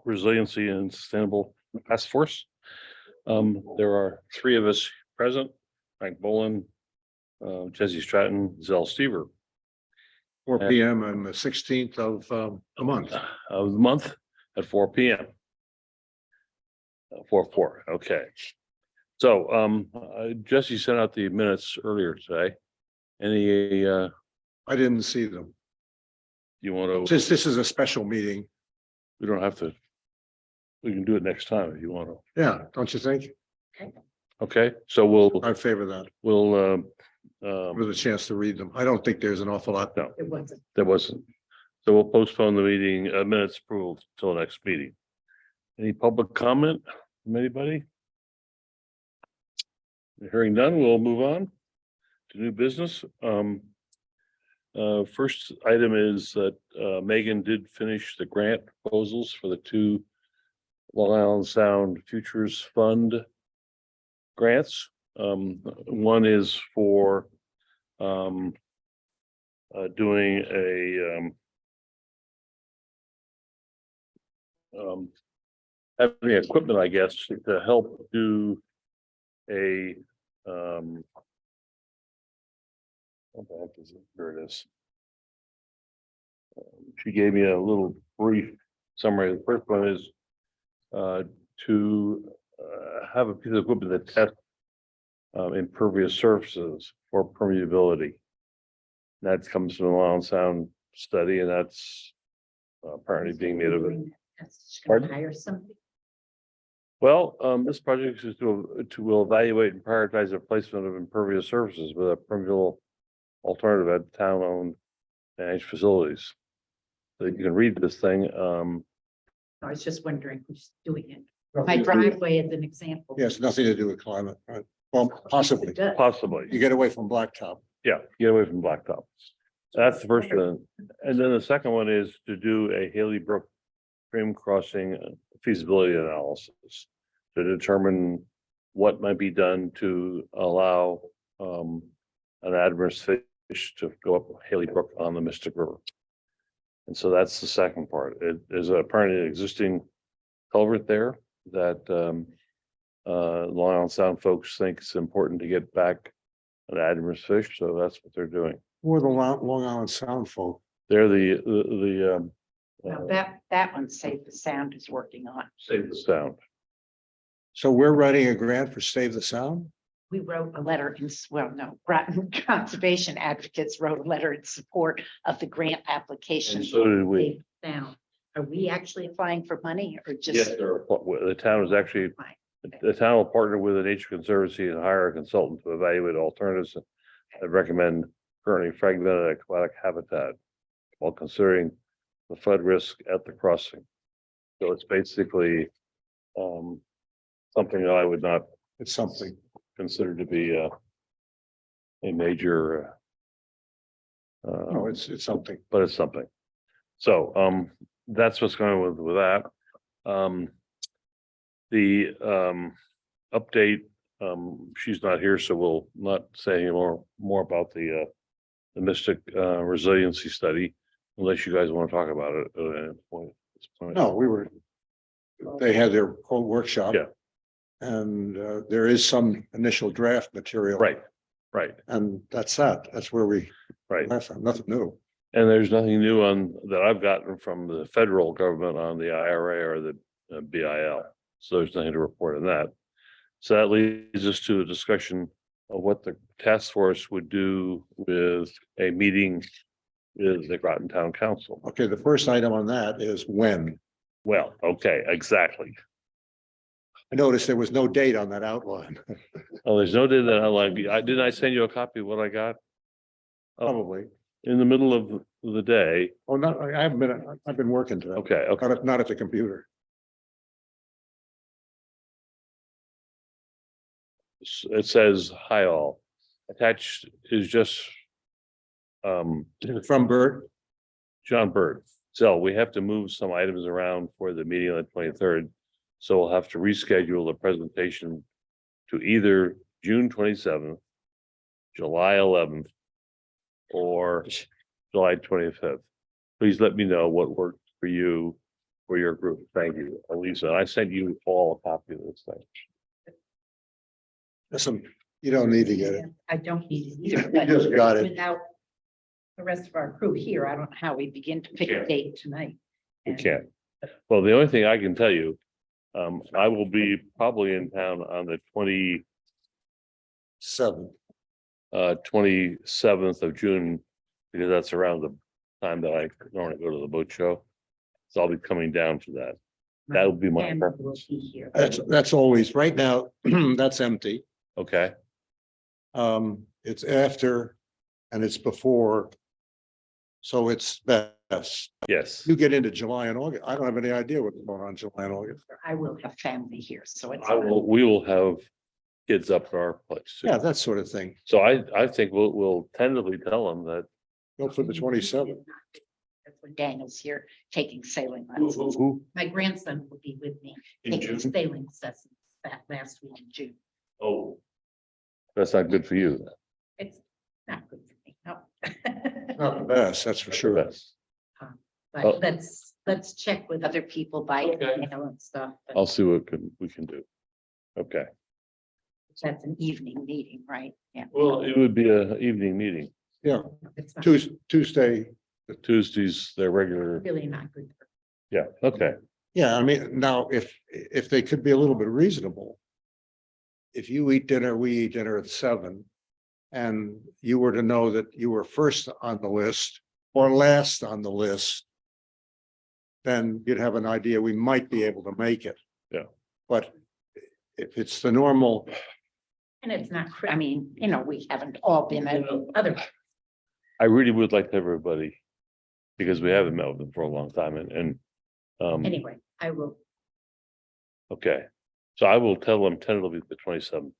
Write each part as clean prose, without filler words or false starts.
Resiliency and Sustainable Task Force. There are three of us present: Frank Bolin, Jesse Stratton, Zell Stever. 4 p.m. on the 16th of a month. Of the month at 4 p.m. 4/4. Okay. So Jesse sent out the minutes earlier today. Any I didn't see them. you want to? Since this is a special meeting, We don't have to. We can do it next time if you want to. yeah, don't you think? Okay, so we'll I favor that. with With a chance to read them. I don't think there's an awful lot. No. It wasn't. there wasn't. So we'll postpone the meeting minutes approval till next meeting. Any public comment from anybody? Hearing none, we'll move on to new business. First item is that Megan did finish the grant proposals for the two Long Island Sound Futures Fund grants. One is for doing a having equipment, I guess, to help do a what the heck is it? Here it is. She gave me a little brief summary. The first one is to have a piece of equipment that tests impervious surfaces for permeability. That comes from the Long Island Sound study, and that's apparently being made of it. Pardon? Hire somebody. Well, this project is to evaluate and prioritize the placement of impervious surfaces with a permeable alternative at town-owned managed facilities. So you can read this thing. I was just wondering who's doing it. My driveway is an example. Yes, nothing to do with climate, right? Well, possibly. It does. Possibly, You get away from blacktop. yeah, get away from blacktop. That's the first one. And then the second one is to do a Haley Brook stream crossing feasibility analysis to determine what might be done to allow an adverse fish to go up Haley Brook on the Mystic River. And so that's the second part. There's apparently an existing culvert there that Long Island Sound folks think it's important to get back an adverse fish, so that's what they're doing. Who are the Long Island Sound folk? They're the Now that one, Save the Sound is working on. Save the Sound. So we're writing a grant for Save the Sound? We wrote a letter in, well, no, Groton Conservation Advocates wrote a letter in support of the grant application. And so did we. Save the Sound. Are we actually applying for money or just? Yes, the town is actually, Fine. the town will partner with the Nature Conservancy and hire a consultant to evaluate alternatives and recommend currently fragmented aquatic habitat while considering the flood risk at the crossing. So it's basically something that I would not It's something. consider to be a major No, it's something. but it's something. So that's what's going on with that. The update, she's not here, so we'll not say any more about the Mystic resiliency study, unless you guys want to talk about it at any point. At this point. No, they had their whole workshop. Yeah. And there is some initial draft material. Right, And that's that. That's where we, right. that's nothing new. And there's nothing new on that I've gotten from the federal government on the IRA or the BIL. So there's nothing to report on that. So that leads us to a discussion of what the task force would do with a meeting with the Groton Town Council. Okay, the first item on that is when. Well, okay, exactly. I noticed there was no date on that outline. Oh, there's no data that I like. Didn't I send you a copy of what I got? Oh, Probably. in the middle of the day. Oh, no, I've been working today. Okay, okay. Not at the computer. It says, hi all. Attached is just From Bert. John Bird. So we have to move some items around for the meeting on the 23rd. So we'll have to reschedule the presentation to either June 27th, July 11th, or July 25th. Please let me know what worked for you for your group. Thank you, Elisa. I sent you all a copy of this thing. Listen, you don't need to get it. I don't need it either. You just got it. Without the rest of our crew here, I don't know how we begin to pick a date tonight. We And can't. Well, the only thing I can tell you, I will be probably in town on the 27th of June, because that's around the time that I normally go to the boat show. So I'll be coming down for that. That would be my family will preference. be here. That's always, right now, that's empty. Okay, It's after and it's before. So it's best. yes. You get into July and August. I don't have any idea what's going on in July and August. I will have family here, so it's. We will have kids up at our place. too. Yeah, that sort of thing. So I think we'll tentatively tell them that. Go for the 27th. That's when Daniel's here taking sailing lessons. Who? My grandson will be with me In taking June? sailing lessons that last week in June. Oh. That's not good for you. It's not good for me, no. Not the best, that's for sure. That's- Oh. But let's check with other people by Okay. email and stuff. but I'll see what we can do. Okay, That's an evening meeting, right? Yeah. well, it would be a evening meeting. Yeah, It's not Tuesday. Tuesdays, they're regular. really not good. Yeah, okay. Yeah, I mean, now if they could be a little bit reasonable. If you eat dinner, we eat dinner at 7. And you were to know that you were first on the list or last on the list. Then you'd have an idea we might be able to make it. Yeah. But if it's the normal, And it's not, I mean, we haven't all been at other, I really would like to have everybody, because we haven't met with them for a long time and anyway, I will, okay. So I will tell them tentatively the 27th.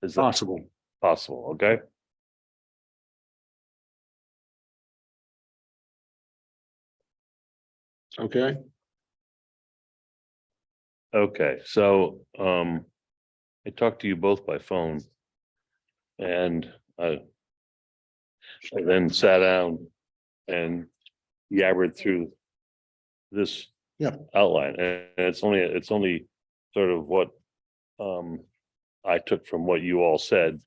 Is that possible. possible? Okay, Okay, okay, so I talked to you both by phone. And I then sat down and yabbered through this Yeah. outline, and it's only sort of what I took from what you all said,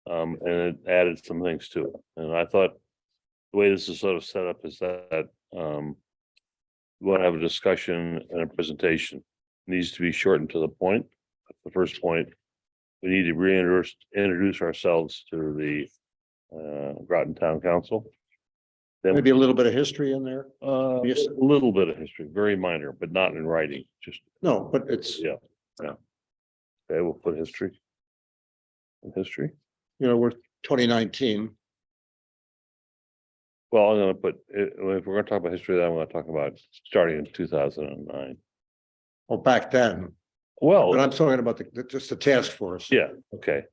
and it added some things to it. And I thought the way this is sort of set up is that we want to have a discussion and a presentation. It needs to be short and to the point. The first point, we need to introduce ourselves to the Groton Town Council. Then maybe a little bit of history in there. just a little bit of history, very minor, but not in writing, just, No, but it's, yeah. Okay, we'll put history. History, we're 2019. well, I'm gonna put, if we're gonna talk about history, then I'm gonna talk about starting in 2009. Well, back then, but Well, I'm talking about just the task force. yeah, okay.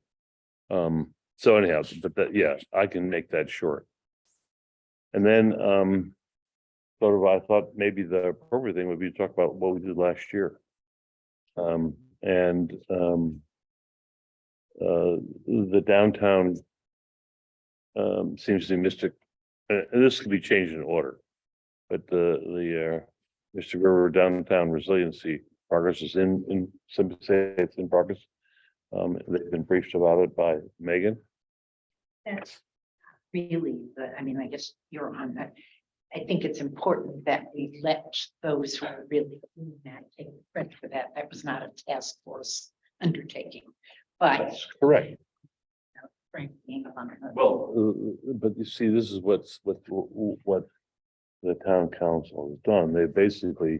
So anyhow, but that, yeah, I can make that short. And then, sort of, I thought maybe the appropriate thing would be to talk about what we did last year. The downtown seems to be mystic, and this could be changed in order. But the Mr. River Downtown Resiliency progress is in, some say it's in progress. They've been briefed about it by Megan. that's really, I mean, I guess you're on that. I think it's important that we let those who are really doing that take credit for that. That was not a task force undertaking, but That's correct. frankly, Well, but you see, this is what the town council has done. They basically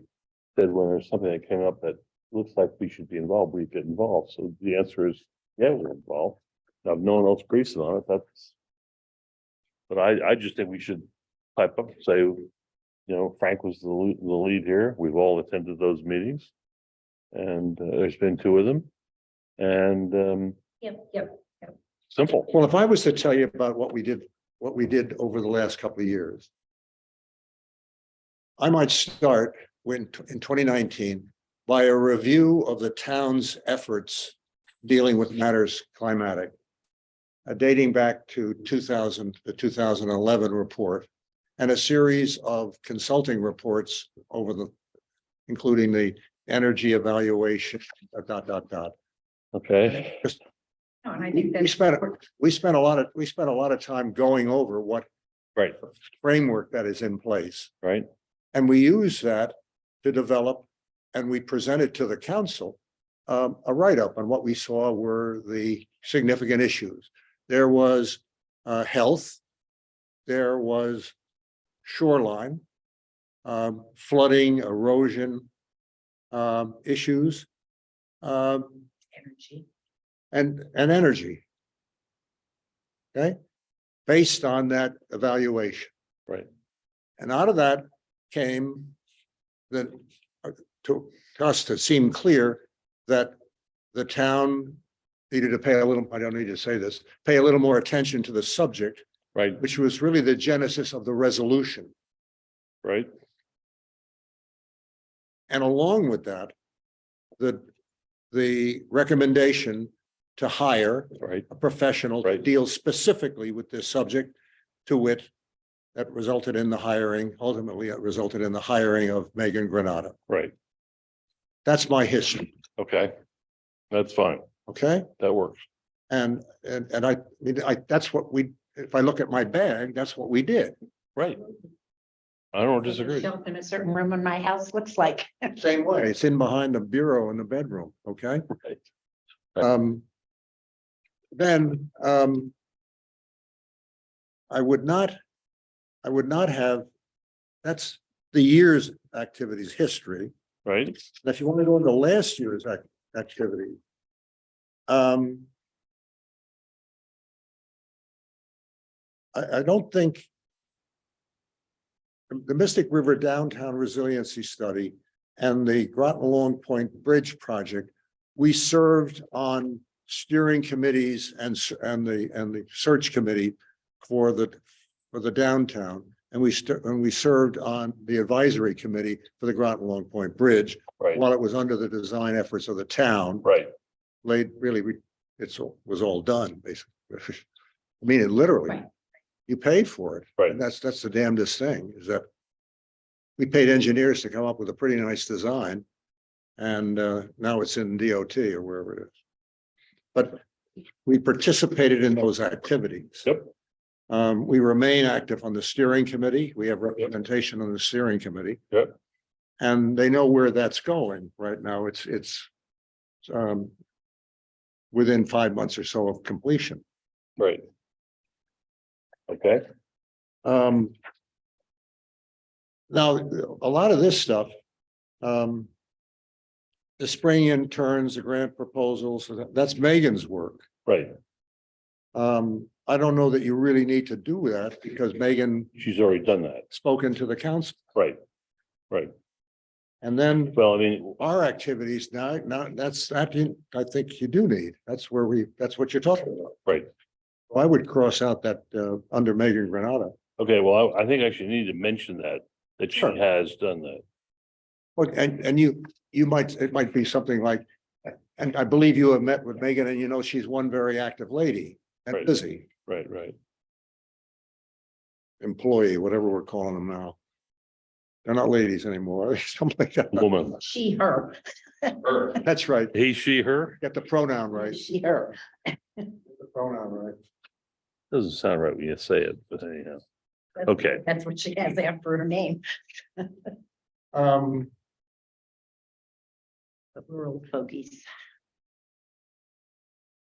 said when there's something that came up that looks like we should be involved, we get involved. So the answer is, yeah, we're involved. Now, if no one else agrees on it, that's. But I just think we should pipe up and say, Frank was the lead here. We've all attended those meetings. And there's been 2 of them. And yep. simple. Well, if I was to tell you about what we did over the last couple of years. I might start in 2019 by a review of the town's efforts dealing with matters climatic. Dating back to the 2011 report and a series of consulting reports over the, including the energy evaluation, dot, dot, dot. Okay, No, and I think that's. We spent a lot of time going over what right, framework that is in place. right, And we use that to develop, and we presented to the council a write-up on what we saw were the significant issues. There was health, there was shoreline, flooding, erosion issues, Energy. and energy. Okay, based on that evaluation. right, And out of that came that to us to seem clear that the town needed to pay a little, I don't need to say this, pay a little more attention to the subject, right, which was really the genesis of the resolution. right, And along with that, the recommendation to hire right, a professional to Right. deal specifically with this subject, to wit, that resulted in the hiring, ultimately it resulted in the hiring of Megan Granata. right. That's my history, Okay. That's fine. okay? That works. And I mean, that's what we, if I look at my bag, that's what we did. Right. I don't The disagree. shelf in a certain room in my house looks like. Same way, it's in behind the bureau in the bedroom, okay? Right. Right. Then, I would not have, that's the year's activities history. Right, And if you want to go into last year's activity. I don't think. The Mystic River Downtown Resiliency Study and the Groton Long Point Bridge Project, we served on steering committees and the search committee for the downtown. And we served on the advisory committee for the Groton Long Point Bridge right, while it was under the design efforts of the town. right, It was all done, basically. I mean, it literally, Right. you paid for it. Right. And that's the damnedest thing, is that we paid engineers to come up with a pretty nice design. And now it's in DOT or wherever it is. But we participated in those activities. Yep. We remain active on the steering committee. We have representation on the steering committee. Yep. And they know where that's going right now. It's within 5 months or so of completion. right. Okay, Now, a lot of this stuff, the spring interns, the grant proposals, that's Megan's work. right. I don't know that you really need to do that because Megan She's already done that. spoken to the council. Right, right. And then Well, I mean, our activities now, I think you do need. That's what you're talking about. right. I would cross out that under Megan Granata. Okay, well, I think I actually need to mention that she Sure. has done that. Well, and it might be something like, and I believe you have met with Megan and you know she's one very active lady and Right. busy Right, right. employee, whatever we're calling them now. They're not ladies anymore, something like that. Woman. She, her. That's right. He, she, her? Get the pronoun right. She, her. Get the pronoun right. Doesn't sound right when you say it, but anyhow. Okay. That's what she has after her name, Um, the rural fogies.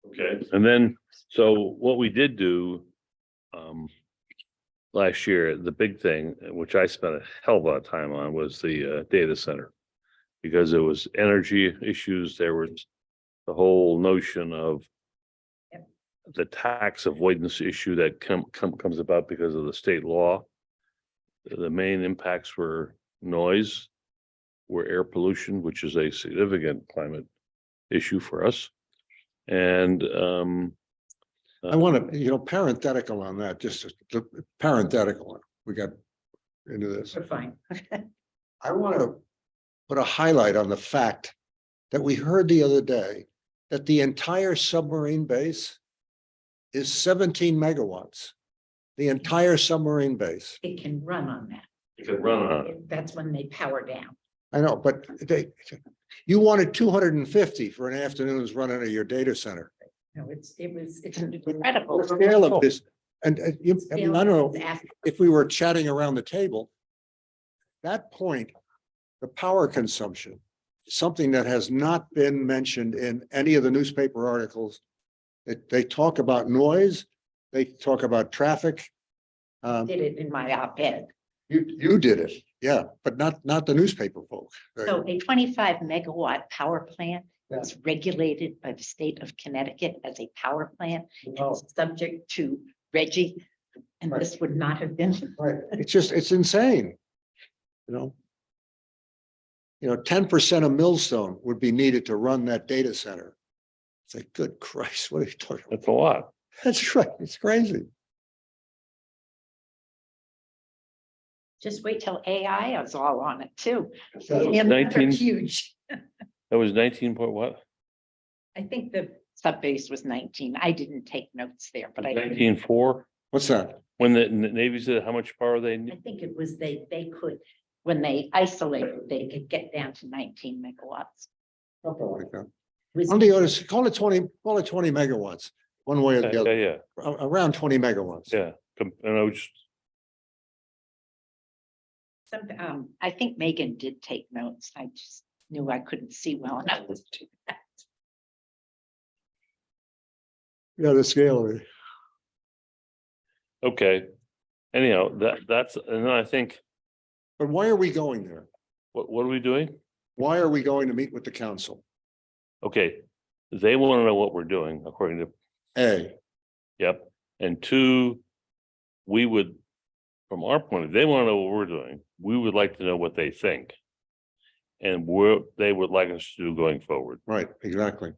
Okay, and then, so what we did do last year, the big thing, which I spent a hell of a lot of time on, was the data center. Because there was energy issues, there was the whole notion of Yep. the tax avoidance issue that comes about because of the state law. The main impacts were noise, were air pollution, which is a significant climate issue for us. And I want to, parenthetical on that, just parenthetical. We got into this. We're fine. I want to put a highlight on the fact that we heard the other day that the entire submarine base is 17 megawatts. The entire submarine base. It can run on that. you could run on it. That's when they power down. I know, but you wanted 250 for an afternoon's run out of your data center. No, it's incredible. The scale of this, and you, I mean, I don't know, if we were chatting around the table, that point, the power consumption, something that has not been mentioned in any of the newspaper articles. They talk about noise, they talk about traffic. Did it in my op-ed. You did it, yeah, but not the newspaper folk. So a 25 megawatt power plant Yeah. is regulated by the state of Connecticut as a power plant. and it's subject to Reggie, and Right. this would not have been. Right, it's insane. You know, 10% of Millstone would be needed to run that data center. It's like, good Christ, what are you talking about? That's a lot. That's right, it's crazy. Just wait till AI is all on it too. That was And they're 19 huge. That was 19 point what? I think the subbase was 19. I didn't take notes there, but I 19.4? What's that? When the Navy said how much power they I need? think it was they could, when they isolated, they could get down to 19 megawatts. Something like that. Was- On the orders, call it 20 megawatts, one way or the Yeah, other, yeah, around 20 megawatts. yeah. And I was just, I think Megan did take notes. I just knew I couldn't see well enough to do that. Yeah, the scale of it. okay. Anyhow, that's, and then I think, But why are we going there? what are we doing? Why are we going to meet with the council? Okay, they want to know what we're doing according to, A, yep. And two, we would, from our point of view, they want to know what we're doing. We would like to know what they think. And they would like us to do going forward. right, exactly.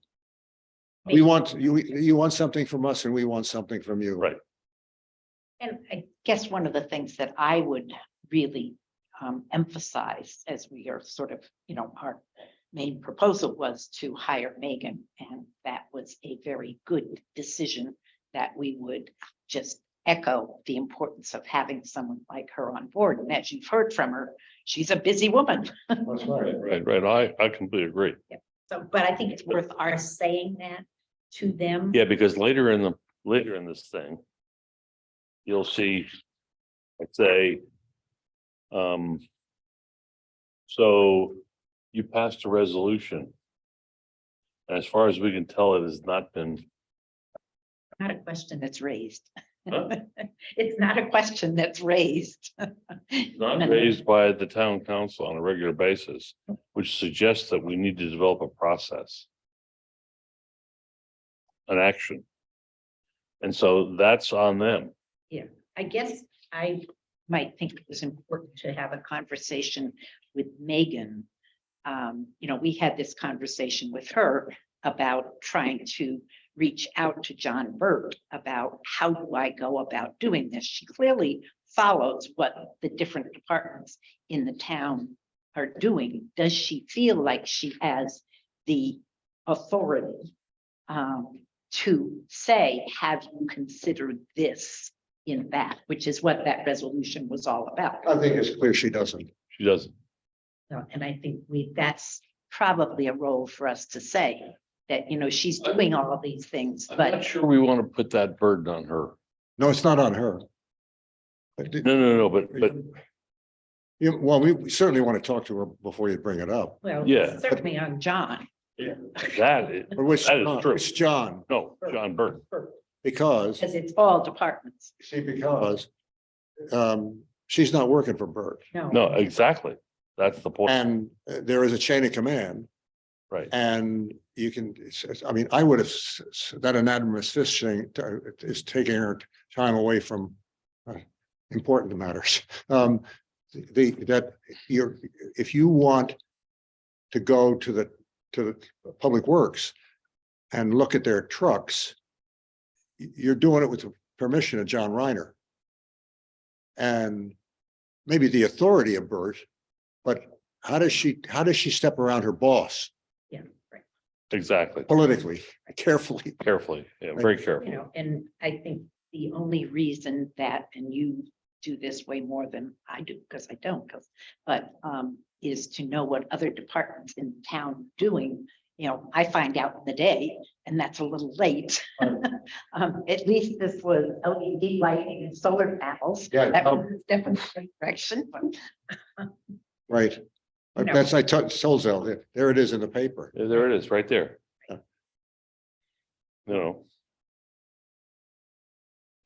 We want, you want something from us and we want something from you. Right. And I guess one of the things that I would really emphasize as we are sort of, our main proposal was to hire Megan, and that was a very good decision that we would just echo the importance of having someone like her on board. And as you've heard from her, she's a busy woman. That's right. Right. I completely agree. So, but I think it's worth our saying that to them. Yeah, because later in this thing, you'll see, let's say, so you passed a resolution. As far as we can tell, it has not been, Not a question that's raised. Huh? It's not a question that's raised. not raised by the town council on a regular basis, which suggests that we need to develop a process. An action. And so that's on them. I guess I might think it was important to have a conversation with Megan. We had this conversation with her about trying to reach out to John Burt about how do I go about doing this? She clearly follows what the different departments in the town are doing. Does she feel like she has the authority to say, have you considered this in that, which is what that resolution was all about. I think it's clear she doesn't. She doesn't. And I think that's probably a role for us to say that, she's doing all of these things, I'm not but sure we want to put that burden on her. No, it's not on her. No, but Yeah, well, we certainly want to talk to her before you bring it up. well, Yeah. certainly on John. that is, But which, That is true. it's John, no, John Burton. because, Because it's all departments. see, because she's not working for Bert. No, exactly. That's the point. And there is a chain of command, Right. and you can, I mean, I would have, that anonymous fishing is taking her time away from important matters. If you want to go to the Public Works and look at their trucks, you're doing it with the permission of John Reiner. And maybe the authority of Bert, but how does she step around her boss Yeah, right. Exactly. politically, carefully? Carefully. Yeah, very carefully. And I think the only reason that, and you do this way more than I do, because I don't, but is to know what other departments in town are doing. You know, I find out in the day, and that's a little late. At least this was LED lighting and solar panels. Yeah, That was definitely direction, but right. No. That's, I told Zell, there it is in the paper. Yeah, there it is, right there. Yeah. You know.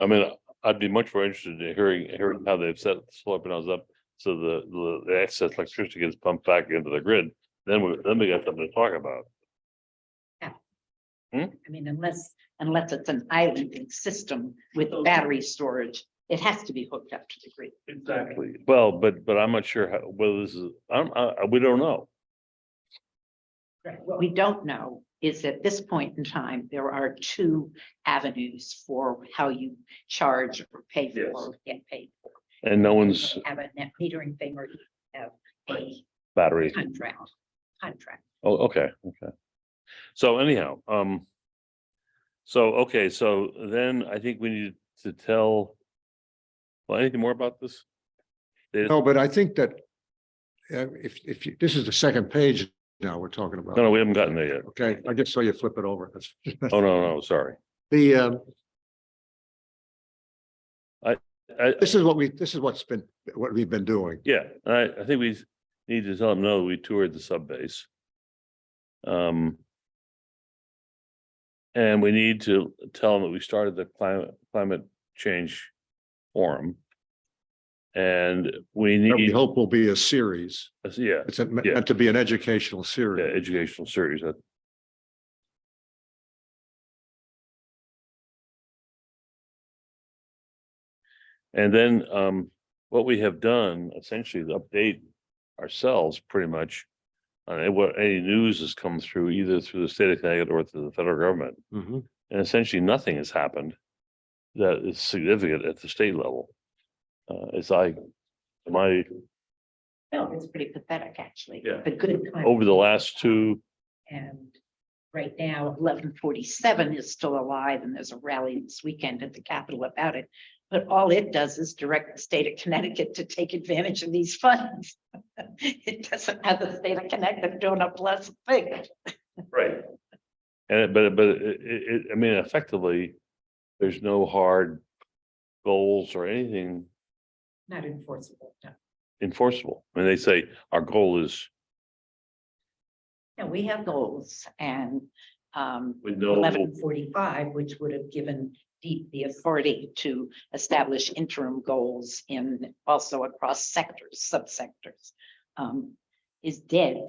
I mean, I'd be much more interested in hearing how they've set the solar panels up, so the excess electricity gets pumped back into the grid. Then we got something to talk about. I mean, unless it's an islanding system with battery storage, it has to be hooked up to the grid. Exactly. Well, but I'm not sure how, whether this is, we don't know. What we don't know is at this point in time, there are two avenues for how you charge or pay for Yes. or get paid for. And no one's Have a net metering thing or you have a battery. contract. Oh, okay, okay. So anyhow, okay, so then I think we need to tell. Well, anything more about this? No, but I think that if you, this is the second page now we're talking about. No, we haven't gotten there yet. Okay, I just saw you flip it over. That's Oh, no, sorry. the, I, this is what we've been doing. yeah, I think we need to tell them, no, we toured the sub base. And we need to tell them that we started the climate change forum. And we That we need, hope will be a series. yeah, It's meant to be an educational yeah, series. educational series. And then what we have done essentially is update ourselves pretty much on what any news has come through, either through the state of Connecticut or through the federal government. Mhm. And essentially nothing has happened that is significant at the state level. It's like my, No, it's pretty pathetic, actually. Yeah. The good. over the last two, And right now, 1147 is still alive and there's a rally this weekend at the Capitol about it. But all it does is direct the state of Connecticut to take advantage of these funds. It doesn't have the state of Connecticut doing a blessed thing. right. And but I mean, effectively, there's no hard goals or anything Not enforceable. No. enforceable. I mean, they say our goal is. No, we have goals and With no- 1145, which would have given DEEP the authority to establish interim goals in also across sectors, subsectors. Is dead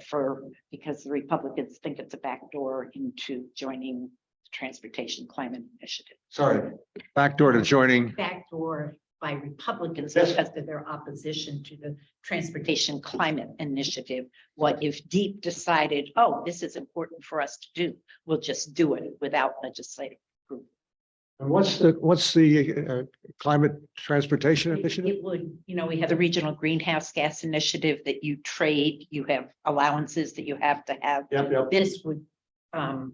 because the Republicans think it's a backdoor into joining the Transportation Climate Initiative. Sorry, backdoor to joining. Backdoor by Republicans Yes. because of their opposition to the Transportation Climate Initiative. What if DEEP decided, oh, this is important for us to do? We'll just do it without legislative approval. And what's the climate transportation initiative? It would, we have the regional greenhouse gas initiative that you trade, you have allowances that you have to have. Yep. This would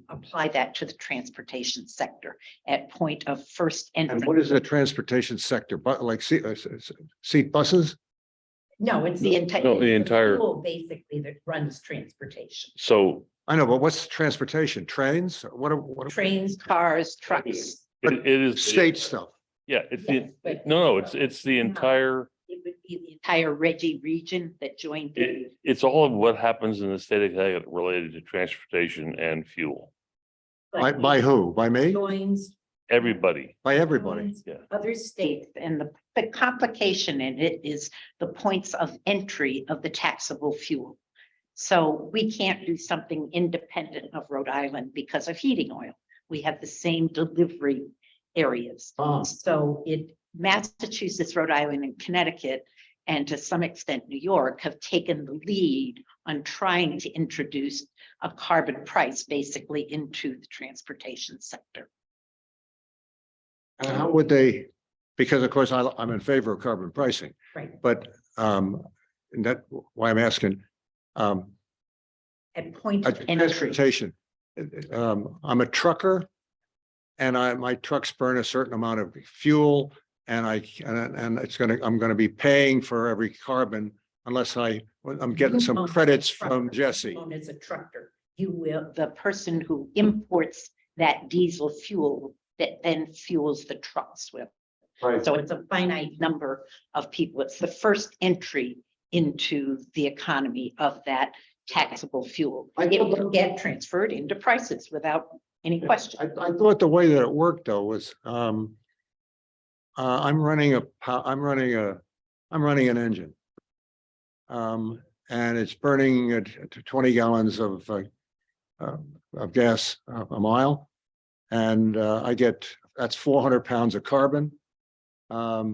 apply that to the transportation sector at point of first And entry. what is the transportation sector? But like seat buses? No, it's the entire. No, the entire- Basically that runs transportation, So I know, but what's transportation? Trains? What? trains, cars, trucks. it is. State stuff. Yeah, it's Yes, the, but- no, it's the entire, It would be the entire Reggie region that joined. in. it's all of what happens in the state of Connecticut related to transportation and fuel. But By it who? By me? Joins. Everybody, By everybody. joins Yeah. Other states, and the complication in it is the points of entry of the taxable fuel. So we can't do something independent of Rhode Island because of heating oil. We have the same delivery areas. So Massachusetts, Rhode Island, and Connecticut, and to some extent New York, have taken the lead on trying to introduce a carbon price basically into the transportation sector. And how would they, because of course I'm in favor of carbon pricing, Right. but and that why I'm asking. At point of entry. Transportation. I'm a trucker. And my trucks burn a certain amount of fuel and I'm gonna be paying for every carbon unless I'm getting some credits from Jesse. Known as a trucker, you will, the person who imports that diesel fuel that then fuels the trucks with. Right. So it's a finite number of people. It's the first entry into the economy of that taxable fuel. It will get transferred into prices without any question. I thought the way that it worked though was, I'm running an engine. And it's burning 20 gallons of gas a mile. And that's 400 pounds of carbon. I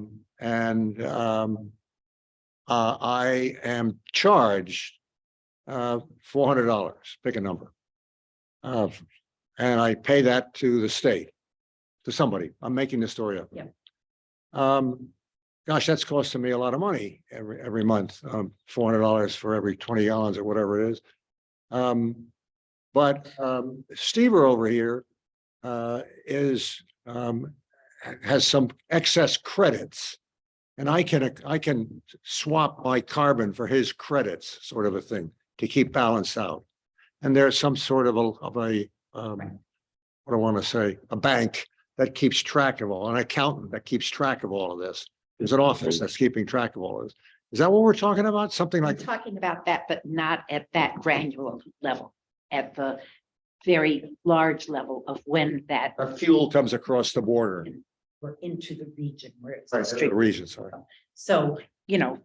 am charged $400, pick a number. And I pay that to the state, to somebody. I'm making the story up. Yeah. Gosh, that's costing me a lot of money every month, $400 for every 20 gallons or whatever it is. But Stever over here has some excess credits. And I can swap my carbon for his credits, sort of a thing, to keep balanced out. And there's some sort of a what do I want to say, a bank that keeps track of all, an accountant that keeps track of all of this. There's an office that's keeping track of all of this. Is that what we're talking about? Something I'm like, talking about that, but not at that granular level, at the very large level of when that a fuel comes across the border? or into the region where it's. Right, the region, sorry. So,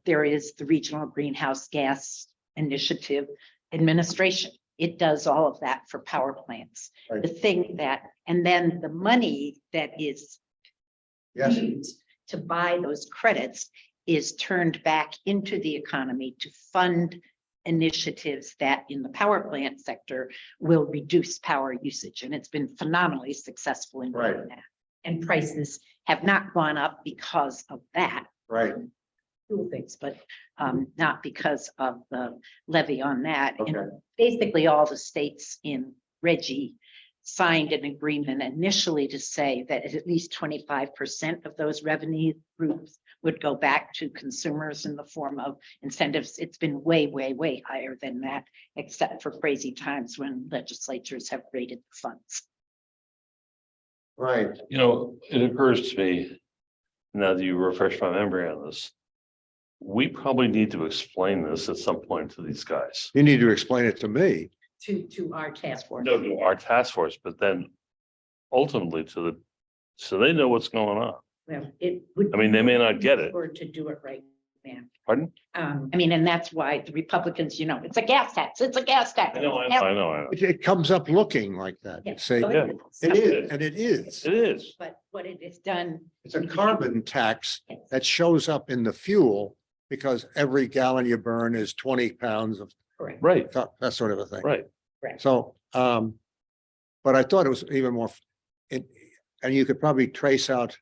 there is the Regional Greenhouse Gas Initiative Administration. It does all of that for power plants. Right. The thing that, and then the money that is Yes. used to buy those credits is turned back into the economy to fund initiatives that in the power plant sector will reduce power usage. And it's been phenomenally successful in doing Right. that. And prices have not gone up because of that. Right. Fuel things, but not because of the levy on that. Okay. And basically all the states in Reggie signed an agreement initially to say that at least 25% of those revenue groups would go back to consumers in the form of incentives. It's been way, way, way higher than that, except for crazy times when legislatures have raided the funds. Right. It occurs to me, now that you refresh my memory on this, we probably need to explain this at some point to these guys. You need to explain it to me. To our task force. No, to our task force, but then ultimately so they know what's going on. Well, it would. I mean, they may not get it. Or to do it right, man. Pardon? And that's why the Republicans, it's a gas tax, it's a gas tax. I know. It comes up looking like that. Yeah. Say, So Yeah. it is, and it is. It is. But what it has done. It's a carbon tax that shows up in the fuel because every gallon you burn is 20 pounds of Correct. Right, that sort of a thing. right. So, but I thought it was even more, and you could probably trace out.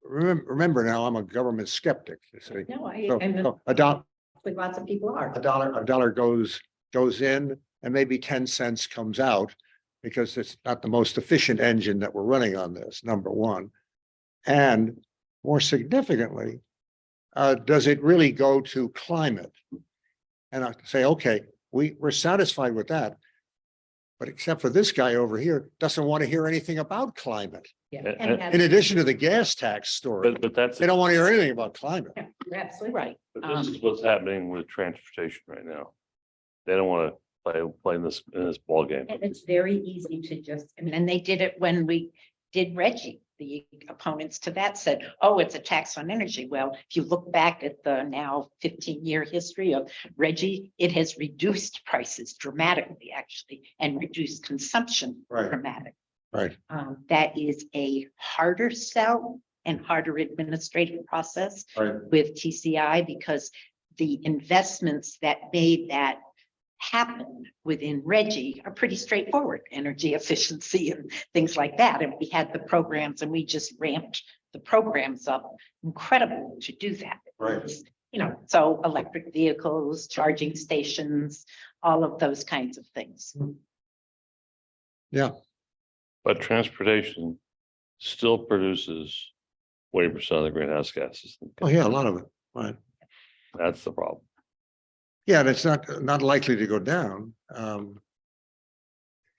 Remember now, I'm a government skeptic, you see. No, So a dollar, lots of people are. a dollar goes in and maybe 10 cents comes out because it's not the most efficient engine that we're running on this, number one. And more significantly, does it really go to climate? And I say, okay, we're satisfied with that. But except for this guy over here, doesn't want to hear anything about climate. Yeah. In addition to the gas tax story, But that's, they don't want to hear anything about climate. Yeah, you're absolutely right. but this is what's happening with transportation right now. They don't want to play in this ballgame. And it's very easy to just, and they did it when we did Reggie. The opponents to that said, oh, it's a tax on energy. Well, if you look back at the now 15-year history of Reggie, it has reduced prices dramatically, actually, and reduced consumption Right. dramatically. Right. That is a harder sell and harder administrative process Right. with TCI because the investments that made that happen within Reggie are pretty straightforward, energy efficiency and things like that. And we had the programs and we just ramped the programs up incredibly to do that. Right. So electric vehicles, charging stations, all of those kinds of things. Yeah. But transportation still produces 20% of the greenhouse gases. Oh, yeah, a lot of it. Right. That's the problem. Yeah, and it's not likely to go down.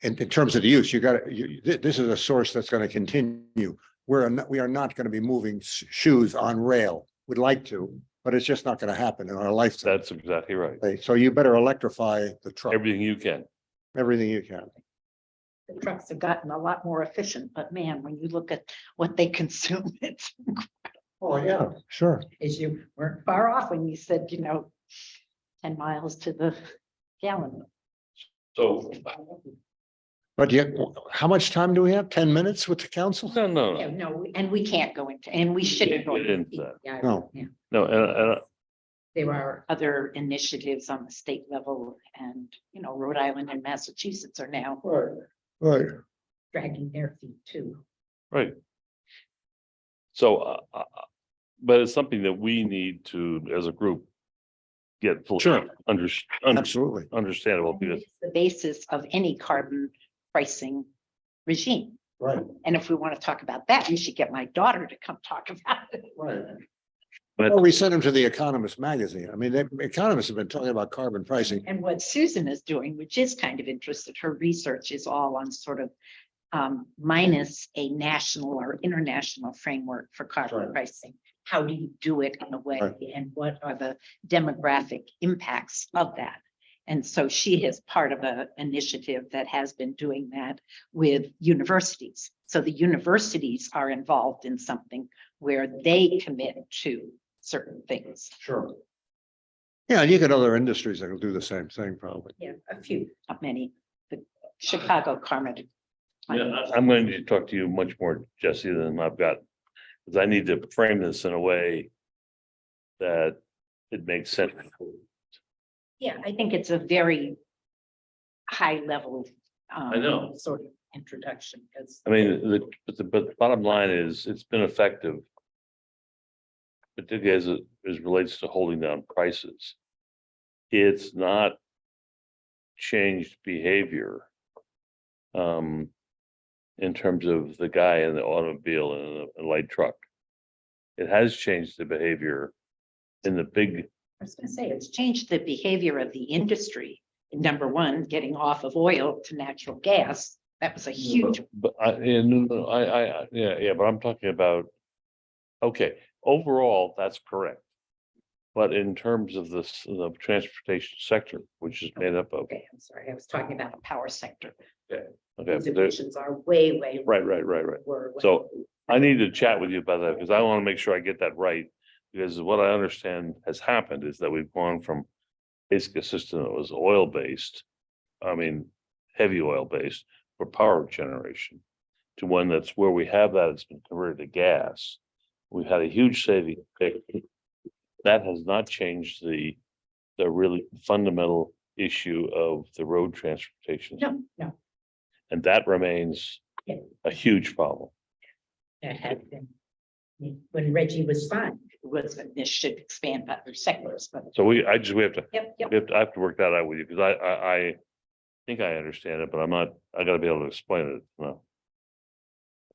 In terms of the use, this is a source that's going to continue. We are not going to be moving shoes on rail. We'd like to, but it's just not going to happen in our lifetime. That's exactly right. So you better electrify the truck, Everything you can. everything you can. The trucks have gotten a lot more efficient, but man, when you look at what they consume, it's, Oh, yeah, sure. as you weren't far off when you said, 10 miles to the gallon. So, But yet, how much time do we have? 10 minutes with the council? no. Yeah, no, and we can't go into, and we shouldn't go Get into that. Yeah, No. yeah. No, and There are other initiatives on the state level and, Rhode Island and Massachusetts are now Right. dragging their feet too. right. So, but it's something that we need to, as a group, get fully Sure. understandable, And because it's the basis of any carbon pricing regime. Right. And if we want to talk about that, you should get my daughter to come talk about it. Right. But- Well, we sent him to the Economist magazine. I mean, the economists have been talking about carbon pricing. And what Susan is doing, which is kind of interesting, her research is all on sort of minus a national or international framework for carbon Right. pricing. How do you do it in a way, Right. and what are the demographic impacts of that? And so she is part of an initiative that has been doing that with universities. So the universities are involved in something where they commit to certain things. Sure. Yeah, and you get other industries that will do the same thing, probably. Yeah, a few, not many. The Chicago Carbon. Yeah, I'm going to talk to you much more, Jesse, than I've got. Because I need to frame this in a way that it makes sense. Yeah, I think it's a very high level. I know. Sort of introduction, because I mean, but the bottom line is, it's been effective. Particularly as it relates to holding down prices. It's not changed behavior. In terms of the guy in the automobile and a light truck. It has changed the behavior in the big, I was gonna say, it's changed the behavior of the industry. Number one, getting off of oil to natural gas. That was a huge, but yeah, but I'm talking about. Okay, overall, that's correct. But in terms of the transportation sector, which is made up of, okay, I'm sorry, I was talking about the power sector. okay, Those there's, emissions are way. right. Were. So I need to chat with you about that because I want to make sure I get that right. Because what I understand has happened is that we've gone from basically a system that was oil-based, I mean, heavy oil-based for power generation, to one that's where we have that, it's been converted to gas. We've had a huge saving. That has not changed the really fundamental issue of the road transportation. No, And that remains Yeah. a huge problem. that had been. When Reggie was fine, it was, this should expand other sectors, but. So we have to, Yep. I have to work that out with you, because I think I understand it, but I'm not, I gotta be able to explain it, no.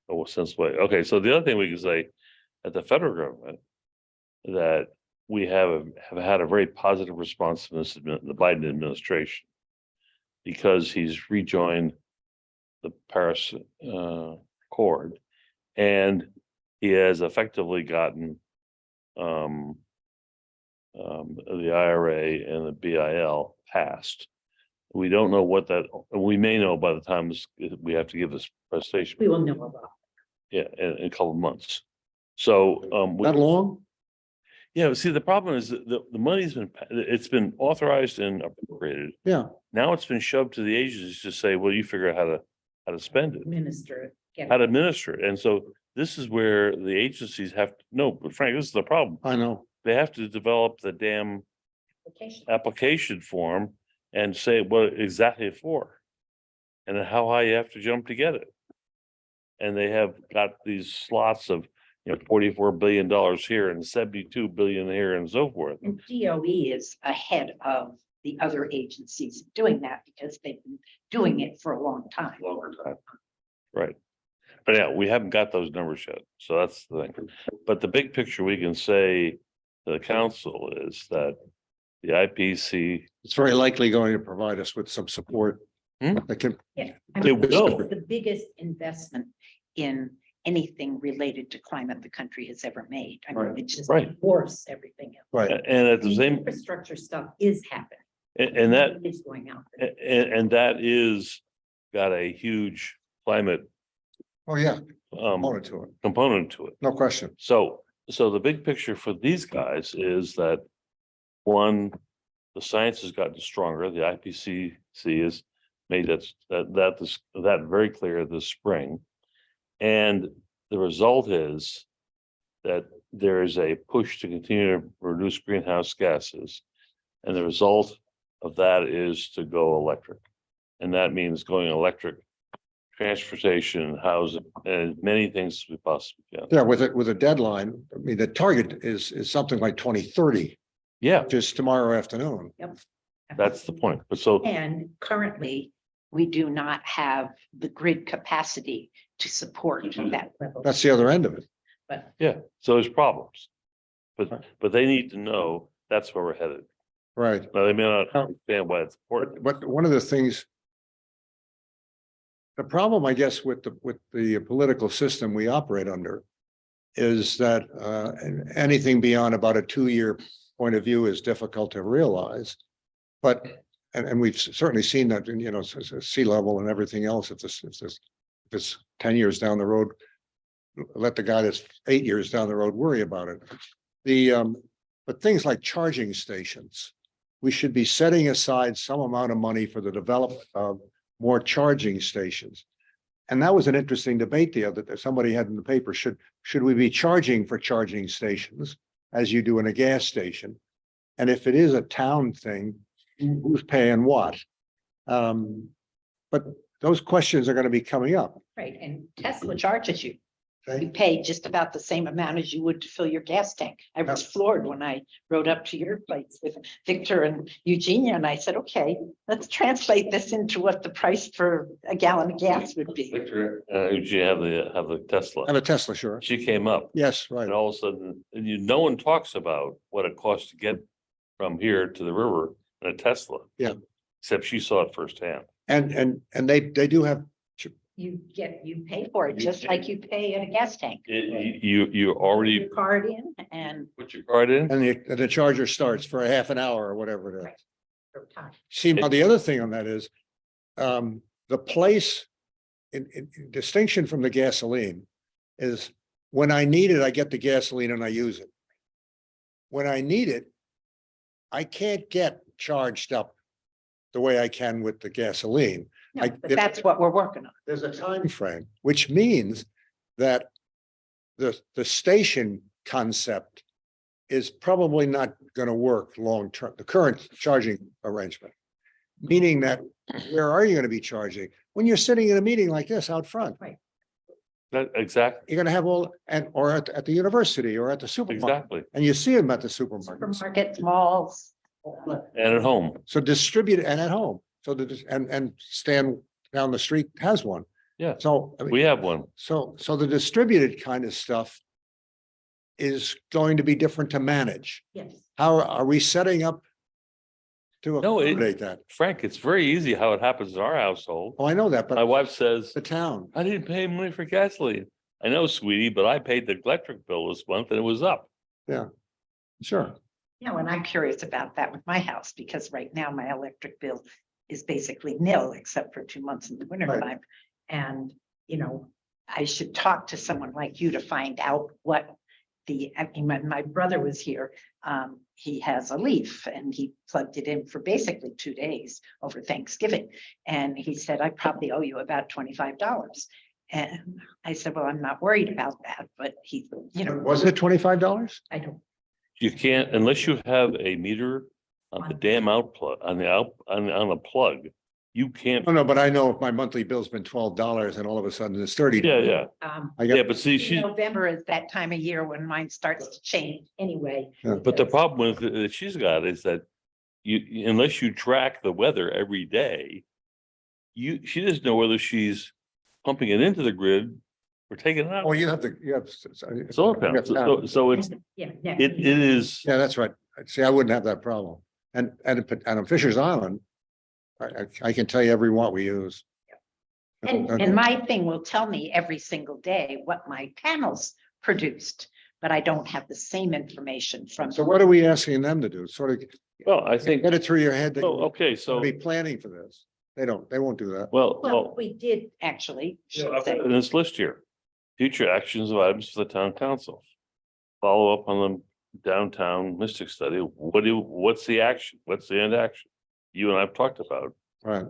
Oh, sense way, okay, so the other thing we can say, at the federal government, that we have had a very positive response to this, the Biden administration. Because he's rejoined the Paris Accord, and he has effectively gotten the IRA and the BIL passed. We don't know what that, we may know by the time we have to give this presentation. We will know a lot. Yeah, in a couple of months. So, That long? yeah, see, the problem is that the money's it's been authorized and appropriated. Yeah. Now it's been shoved to the agencies to say, well, you figure out how to spend it, Minister. how to administer it. And so this is where the agencies have, no, but Frank, this is the problem. I know. They have to develop the damn application form and say what exactly for. And then how high you have to jump to get it. And they have got these slots of, $44 billion here and 72 billion here and so forth. And DOE is ahead of the other agencies doing that because they've been doing it for a long time. Longer time. Right. But yeah, we haven't got those numbers yet. So that's the thing. But the big picture, we can say to the council is that the IPC, It's very likely going to provide us with some support. Hmm? That can, Yeah. It will. The biggest investment in anything related to climate the country has ever made. I mean, Right. it just Right. dwarfs everything else. right, and at the same, Infrastructure stuff is happening. and that, Is going out. and that is got a huge climate oh, yeah, um component to it, component to it. no question. So the big picture for these guys is that one, the science has gotten stronger. The IPCC has made that very clear this spring. And the result is that there is a push to continue to reduce greenhouse gases. And the result of that is to go electric. And that means going electric transportation, housing, and many things as we possibly can. Yeah, with a deadline, I mean, the target is something like 2030, Yeah, just tomorrow afternoon. that's the point. But so, And currently, we do not have the grid capacity to support that level. That's the other end of it. But yeah, so there's problems. But they need to know that's where we're headed. Right. Now, they may not understand why it's important. But one of the things. The problem, I guess, with the political system we operate under. Is that anything beyond about a 2-year point of view is difficult to realize. But, and we've certainly seen that in, sea level and everything else, if it's 10 years down the road. Let the guy that's 8 years down the road worry about it. But things like charging stations, we should be setting aside some amount of money for the development of more charging stations. And that was an interesting debate the other day. Somebody had in the paper, should we be charging for charging stations as you do in a gas station? And if it is a town thing, who's paying what? But those questions are going to be coming up. right, and Tesla charges you. Okay. You pay just about the same amount as you would to fill your gas tank. I was floored when I rode up to your place with Victor and Eugenia, and I said, okay, let's translate this into what the price for a gallon of gas would be. Victor, you have the Tesla. I have a Tesla, sure. She came up Yes, right. and all of a sudden, no one talks about what it costs to get from here to the river in a Tesla. Yeah. Except she saw it firsthand. And they do have, You pay for it just like you pay at a gas tank. You already Your card in and. put your card in. and the charger starts for a half an hour or whatever it is. Right. See, now the other thing on that is, the place in distinction from the gasoline is when I need it, I get the gasoline and I use it. When I need it, I can't get charged up the way I can with the gasoline. No, but that's what we're working on. There's a time frame, which means that the station concept is probably not going to work long term, the current charging arrangement. Meaning that where are you going to be charging? When you're sitting in a meeting like this out front, That exactly, you're going to have or at the university or at the supermarket, exactly. and you see them at the supermarkets. Supermarkets, malls. And at home. So distribute and at home. So and Stan down the street has one. Yeah. So I mean, We have one. so the distributed kind of stuff is going to be different to manage. Yes. How are we setting up to No, accommodate that? Frank, it's very easy how it happens in our household. Oh, I know that, My but wife says, the town, I didn't pay money for gasoline. I know, sweetie, but I paid the electric bill this month and it was up. sure. Yeah, and I'm curious about that with my house, because right now my electric bill is basically nil, except for 2 months in the winter Right. time. And, I should talk to someone like you to find out what my brother was here. He has a Leaf and he plugged it in for basically 2 days over Thanksgiving. And he said, I probably owe you about $25. And I said, well, I'm not worried about that, but he, Was it $25? I don't. You can't, unless you have a meter on the damn outplug, on the plug, you can't. Oh, no, but I know if my monthly bill's been $12 and all of a sudden it's 30. Yeah. I Yeah, got, but see, she, November is that time of year when mine starts to change anyway. but the problem with that she's got is that unless you track the weather every day, she doesn't know whether she's pumping it into the grid We're taking it out. Oh, you have. Solar panels. So it's, Yeah. it is, Yeah, that's right. See, I wouldn't have that problem. And on Fisher's Island, I can tell you every watt we use. And my thing will tell me every single day what my panels produced, but I don't have the same information from. So what are we asking them to do? Sort of well, I think, get it through your head that oh, you okay, so, be planning for this. They won't do that. well, Well, we did actually. in this list here, future actions of items for the town council. Follow up on the downtown Mystic study. What's the action? What's the end action? You and I've talked about Right.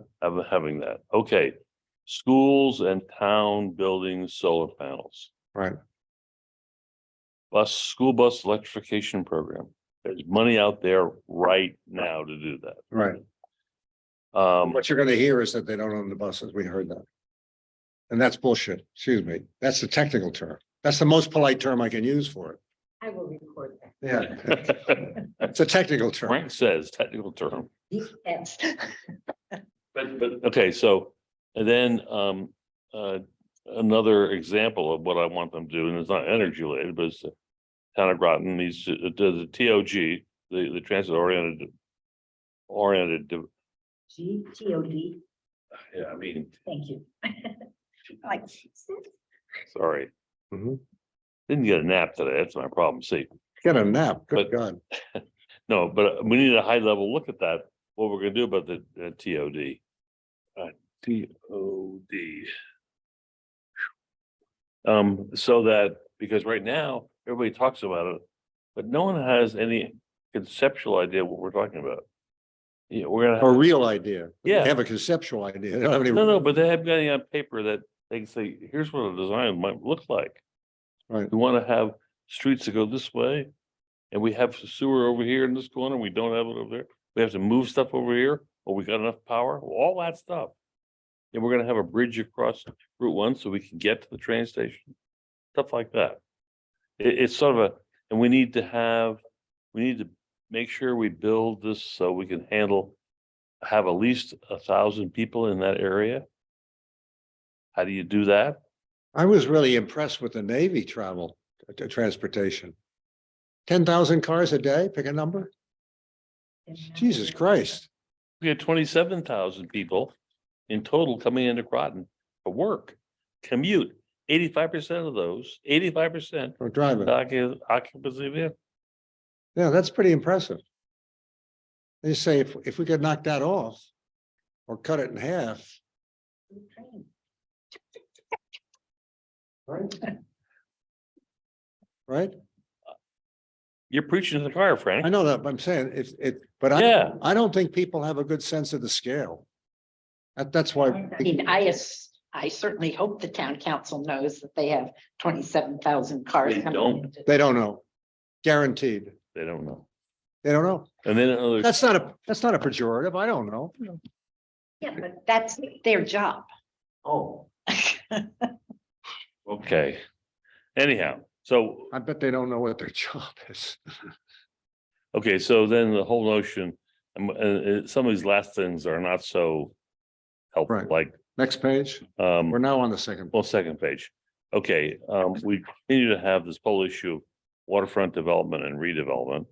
having that. Okay. Schools and town buildings, solar panels, Right. school bus electrification program. There's money out there right now to do that. Right. Um, What you're gonna hear is that they don't own the buses. We heard that. And that's bullshit. Excuse me. That's the technical term. That's the most polite term I can use for it. I will record that. Yeah. It's a technical term. Frank says technical term, Yes. but, okay, so, and then, another example of what I want them to do, and it's not energy related, but it's the town of Groton needs to, the TOG, the transit oriented, GTOD, yeah, I mean, thank you. Like, sorry, Mhm. didn't get a nap today, that's my problem, see. Get a nap. Good But- God. No, but we need a high level look at that, what we're gonna do about the TOD. TOD. So that, because right now, everybody talks about it, but no one has any conceptual idea what we're talking about. Yeah, we're gonna A have, real idea. They Yeah. have a conceptual idea. They don't have any. no, but they have got it on paper that they can say, here's what a design might look like. Right. We wanna have streets that go this way. And we have sewer over here in this corner, we don't have it over there. We have to move stuff over here, or we got enough power, all that stuff. And we're gonna have a bridge across Route 1 so we can get to the train station, stuff like that. It's sort of a, and we need to make sure we build this so we can have at least 1,000 people in that area. How do you do that? I was really impressed with the Navy travel, transportation. 10,000 cars a day, pick a number. Jesus Christ. We had 27,000 people in total coming into Groton for work, commute. 85% of those, 85% Or driving. occupancy of it. Yeah, that's pretty impressive. They say if we could knock that off or cut it in half. Right? Right? You're preaching to the choir, I Frank. know that, but I'm saying but Yeah. I don't think people have a good sense of the scale. That's why, I mean, I certainly hope the town council knows that they have 27,000 cars. They coming don't. into- they don't know. Guaranteed. They don't know. They don't know. And then another, That's not a pejorative. I don't know. Yeah, but that's their job. Oh. okay. Anyhow, so, I bet they don't know what their job is. okay, so then the whole notion, some of these last things are not so helpful, Right. like, Next page. We're now on the second. well, second page. Okay, we continue to have this whole issue of waterfront development and redevelopment.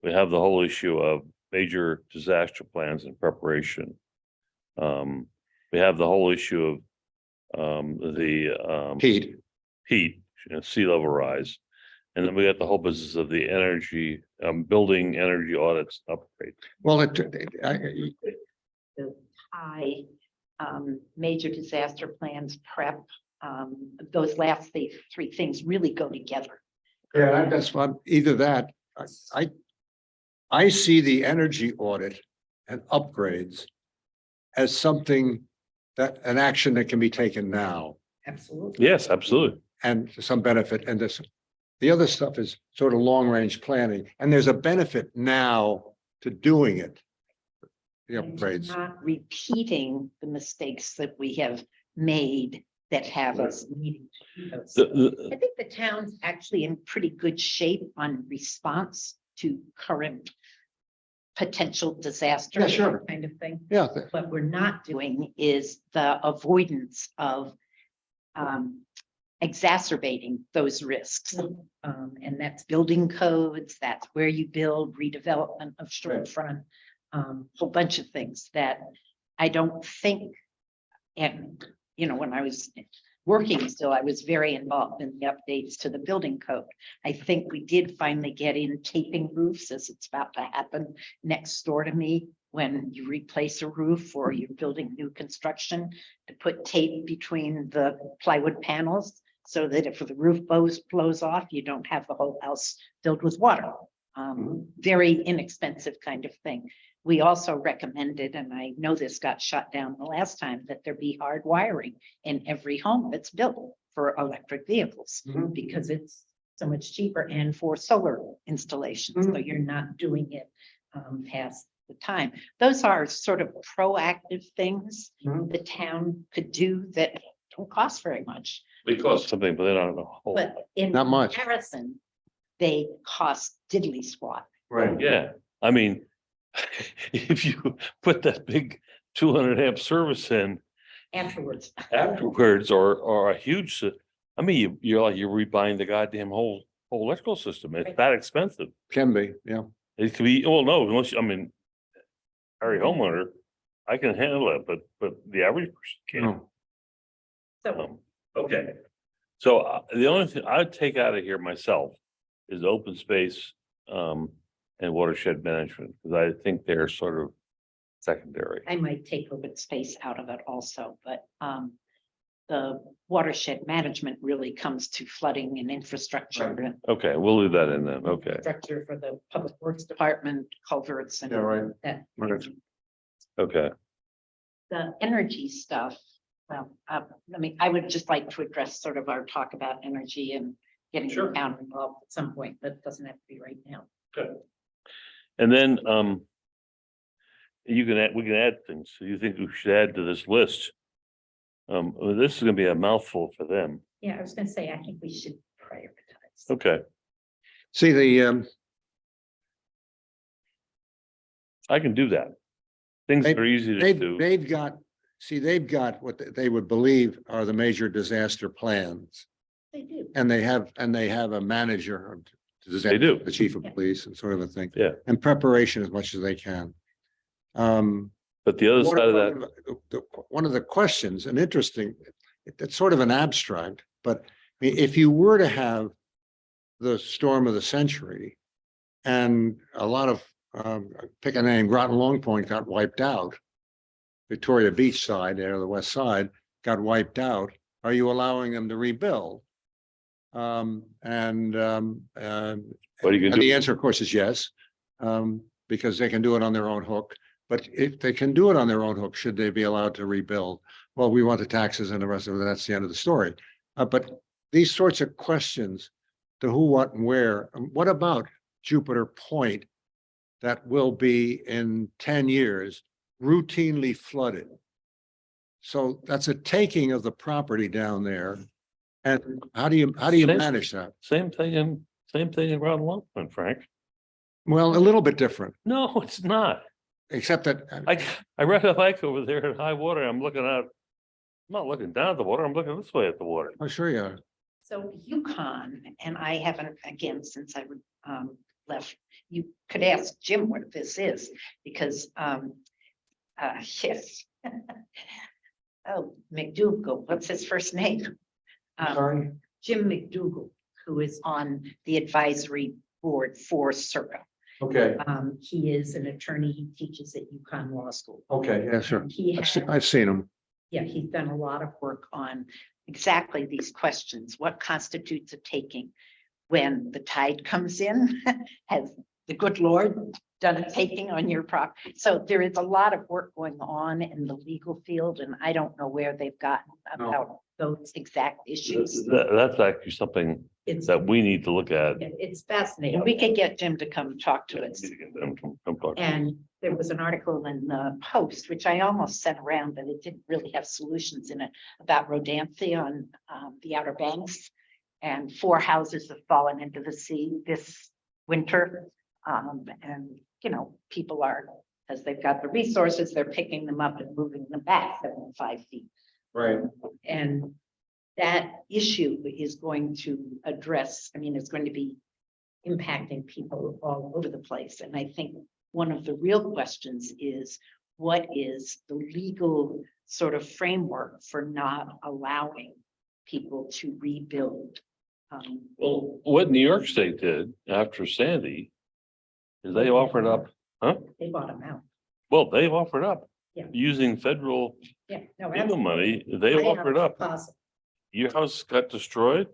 We have the whole issue of major disaster plans and preparation. We have the whole issue of the Pete. heat, sea level rise. And then we got the whole business of the energy, building energy audits upgrade. Well, The high, major disaster plans, prep, those last three things really go together. yeah, that's what, either that, I see the energy audit and upgrades as something an action that can be taken now Absolutely. Yes, absolutely. and some benefit. And the other stuff is sort of long-range planning, and there's a benefit now to doing it. The upgrades. Not repeating the mistakes that we have made that have us needing to do those. I think the town's actually in pretty good shape on response to current potential disaster. Yeah, sure. Kind of thing. Yeah, What we're not doing is the avoidance of exacerbating those risks. And that's building codes, that's where you build, redevelopment of shorefront, whole bunch of things that I don't think, and, you know, when I was working still, I was very involved in the updates to the building code. I think we did finally get in taping roofs, as it's about to happen next door to me. When you replace a roof or you're building new construction, to put tape between the plywood panels so that if the roof blows off, you don't have the whole house filled with water. Very inexpensive kind of thing. We also recommended, and I know this got shut down the last time, that there be hard wiring in every home that's built for electric vehicles, because it's so much cheaper, and for solar installations. So you're not doing it past the time. Those are sort of proactive things the town could do that don't cost very much. Because something, but they don't know. But in Not much. comparison, they cost diddly squat. Right. Yeah, I mean, if you put that big 200 amp service in Afterwards, afterwards, or a huge, I mean, you're rebuying the goddamn whole electrical system. It's that expensive. Can be, yeah. It could be, well, no, unless, I mean, every homeowner, I can handle it, but the average person can't. No. so Okay. So the only thing I'd take out of here myself is open space and watershed management, because I think they're sort of secondary. I might take open space out of it also, but the watershed management really comes to flooding and infrastructure. And Okay, we'll leave that in then. Okay. Structure for the public works department, culverts and Yeah, right. that. Right. Okay. The energy stuff, well, I mean, I would just like to address sort of our talk about energy and getting the town involved at some point, but it doesn't have to be right now. Good. And then you can add, we can add things. So you think we should add to this list? Well, this is gonna be a mouthful for them. Yeah, I was gonna say, I think we should prioritize. Okay, See, I can do that. Things that are easy to do. they've got what they would believe are the major disaster plans. They do. And they have a manager. They do. The chief of Yeah. police and sort of a thing. Yeah. And preparation as much as they can. But the other side of that, One of the questions, and interesting, it's sort of an abstract, but I mean, if you were to have the storm of the century and a lot of, pick a name, Groton Long Point got wiped out. Victoria Beach side, there, the west side got wiped out. Are you allowing them to rebuild? what are you gonna And the do? answer, of course, is yes, because they can do it on their own hook. But if they can do it on their own hook, should they be allowed to rebuild? Well, we want the taxes and the rest of it. That's the end of the story. But these sorts of questions, the who, what, and where. What about Jupiter Point that will be in 10 years routinely flooded? So that's a taking of the property down there. And how do you Same- manage that? Same thing in Groton Long Point, Frank. Well, a little bit different, No, it's not. except that I ride a bike over there at high water. I'm looking out. I'm not looking down at the water. I'm looking this way at the water. I'm sure you are. So Yukon, and I haven't, again, since I left, you could ask Jim what this is, because yes. Oh, McDougal, what's his first name? Sorry. Jim McDougal, who is on the advisory board for Circa. Okay, He is an attorney, he teaches at Yukon Law School. okay, yeah, sure. He I've seen them. Yeah, he's done a lot of work on exactly these questions. What constitutes a taking? When the tide comes in, has the good Lord done a taking on your property? So there is a lot of work going on in the legal field, and I don't know where they've gotten about those exact issues. That's actually something It's, that we need to look at. it's fascinating. We could get Jim to come talk to us. Need to get them to come talk. And there was an article in the Post, which I almost sent around, but it didn't really have solutions in it, about Rodanthe on the Outer Banks. And 4 houses have fallen into the sea this winter. And, you know, people are, as they've got the resources, they're picking them up and moving them back 75 feet. Right. And that issue is going to address, I mean, it's going to be impacting people all over the place. And I think one of the real questions is, what is the legal sort of framework for not allowing people to rebuild? Well, what New York State did after Sandy is they offered up, They bought them out. well, they offered up. Yeah. Using federal Yeah, no, FEMA money, absolutely. they I have offered up. possible. Your house got destroyed.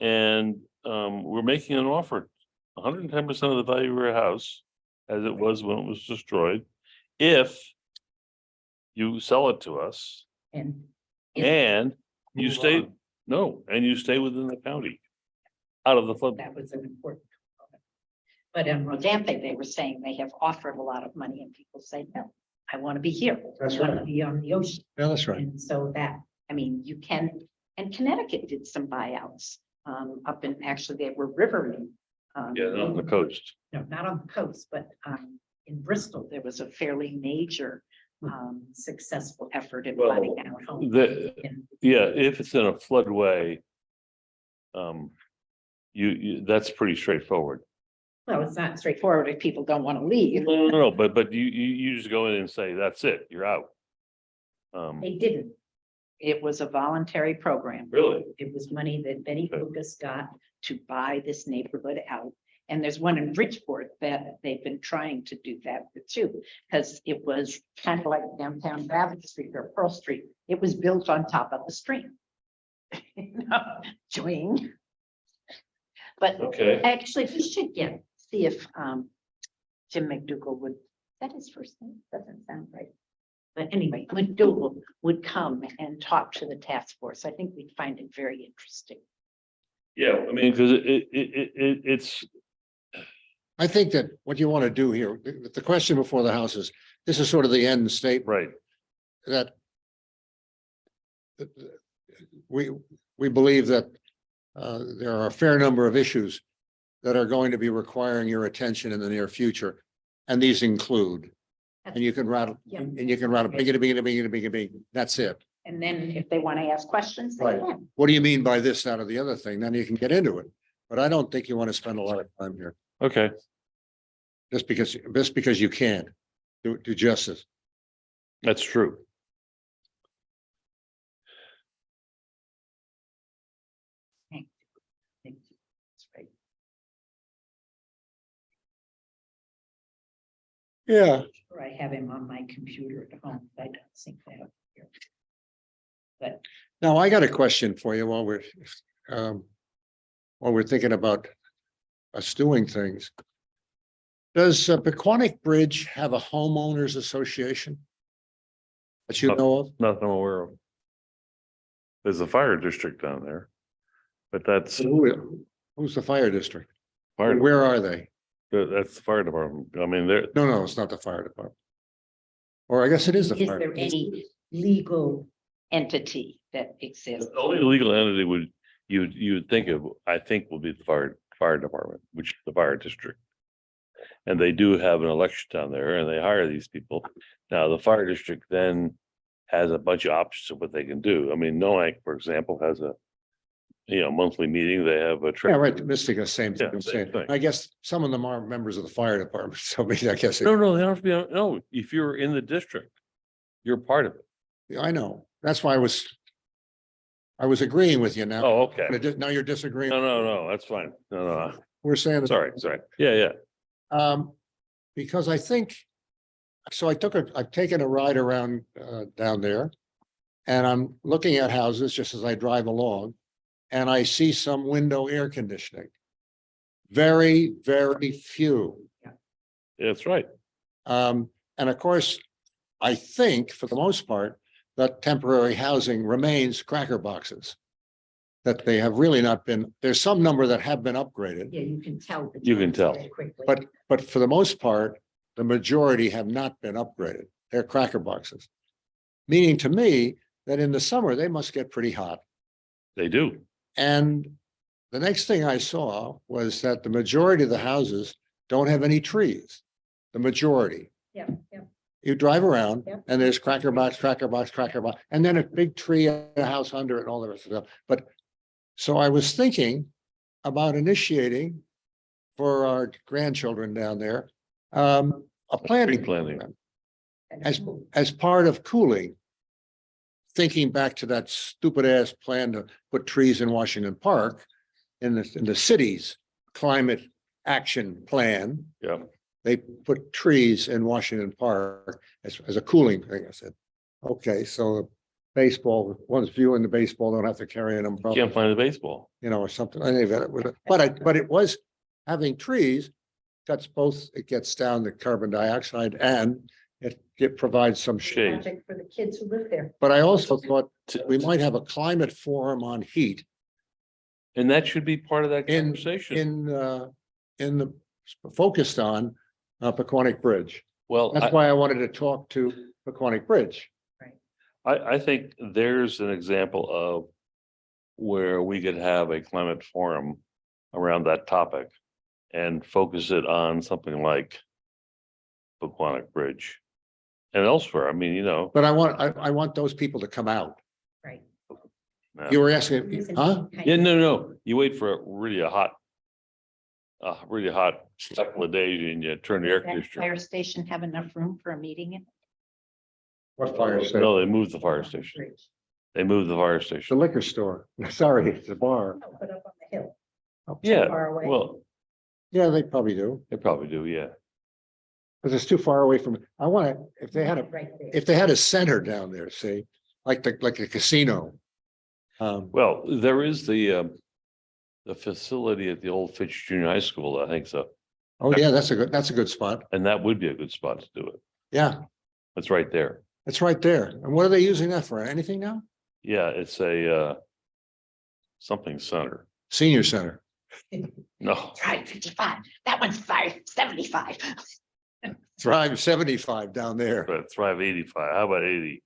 And we're making an offer, 110% of the value of your house as it was when it was destroyed. If you sell it to us And and you Move stay, on. no, and you stay within the county. Out of the flood. that was an important component. But in Rodanthe, they were saying they have offered a lot of money and people say, no, I want to be here. That's I want right. to be on the ocean. Yeah, that's right. And so that, I mean, you can, and Connecticut did some buyouts, up in, actually, they were Rivermen. Yeah, on the coast. No, not on the coast, but, in Bristol, there was a fairly major, successful effort in Well, buying out homes. And Yeah, if it's in a floodway. That's pretty straightforward. well, it's not straightforward if people don't want to leave. No, but you just go in and say, that's it, you're out. They didn't. It was a voluntary program. Really? It was money that Benny Okay. Lucas got to buy this neighborhood out. And there's one in Bridgeport that they've been trying to do that with too, because it was kind of like downtown Babbitt Street or Pearl Street. It was built on top of the stream. Joing. But Okay. actually, we should see if Jim McDougal would, is that his first name? Doesn't sound right. But anyway, McDougal would come and talk to the task force. I think we'd find it very interesting. Yeah, I mean, because it's, I think that what you want to do here, the question before the House is, this is sort of the end state right, that we believe that there are a fair number of issues that are going to be requiring your attention in the near future. And these include, and you can rattle, Yeah. and you can rattle, bing, that's it. And then if they want to ask questions, they Right. can. What do you mean by this, that, or the other thing? Then you can get into it. But I don't think you want to spend a lot of time here, okay, just because you can't do justice. that's true. Thank you. That's right. Yeah. Or I have him on my computer at home. I don't think I have here. But Now, I got a question for you while we're thinking about us doing things. Does Pequannock Bridge have a homeowners association that you know of? Nothing I'm aware of. There's a fire district down there. But that's, Who's the fire district? fire, Where are they? that's the fire department. I mean, they're, No, it's not the fire department. Or I guess it is the is fire. there any legal entity that exists? the only legal entity you would think of, I think, will be the fire department, which is the fire district. And they do have an election down there and they hire these people. Now, the fire district then has a bunch of options of what they can do. I mean, NOAC, for example, has a monthly meeting. They have a. Yeah, right, Mystic is same thing. Yeah, I'm same saying. thing. I guess some of them are members of the fire department, so maybe I guess. No, they don't have to be, no, if you're in the district, you're part of it. I know, that's why I was agreeing with you now. Oh, okay. Now you're disagreeing. No, that's fine. No, We're saying. sorry. Yeah. Because I think, so I've taken a ride around down there. And I'm looking at houses just as I drive along. And I see some window air conditioning. Very, very few. That's right. And of course, I think for the most part, that temporary housing remains cracker boxes. That they have really not been, there's some number that have been upgraded, Yeah, you can tell. the You can difference tell. very quickly. but for the most part, the majority have not been upgraded. They're cracker boxes. Meaning to me that in the summer, they must get pretty hot. They do. And the next thing I saw was that the majority of the houses don't have any trees. The majority. Yeah. you drive around Yep. and there's cracker box, and then a big tree and a house under it and all the rest of stuff. But so I was thinking about initiating for our grandchildren down there, a planting Tree planting. program as part of cooling. Thinking back to that stupid ass plan to put trees in Washington Park in the city's climate action plan. Yeah. They put trees in Washington Park as a cooling thing. I said, okay, so baseball, one's viewing the baseball, don't have to carry an umbrella, Can't find the baseball. you know, or something. But it was having trees cuts both, it gets down the carbon dioxide and it provides some shade. Project for the kids who live there. But I also thought we might have a climate forum on heat And that should be part of that in, conversation. in the, focused on Pequonic Bridge. Well, That's why I wanted to talk to Pequonic Bridge. I think there's an example of where we could have a climate forum around that topic and focus it on something like Pequonic Bridge and elsewhere. I mean, you know. But I want those people to come out. Right. You were asking, huh? Yeah, no. You wait for a hot couple of days and you turn the air Does that conditioner. fire station have enough room for a meeting in? What fire station? No, they moved the fire station. They moved the fire The station. liquor store. Sorry, it's a bar. No, but up on the hill. Yeah, Far away. well, Yeah, they probably do, they probably do, yeah. because it's too far away from, I want to, if they had Right there. if they had a center down there, see, like a casino. Well, there is the facility at the old Fitch Junior High School, I think so, Oh, yeah, that's a good spot. and that would be a good spot to do it. Yeah, It's right there. it's right there. And what are they using that for? Anything now? Yeah, it's a something center. Senior center. No, Right, 55. That one's 575. Thrive 75 down there. but Thrive 85. How about 80?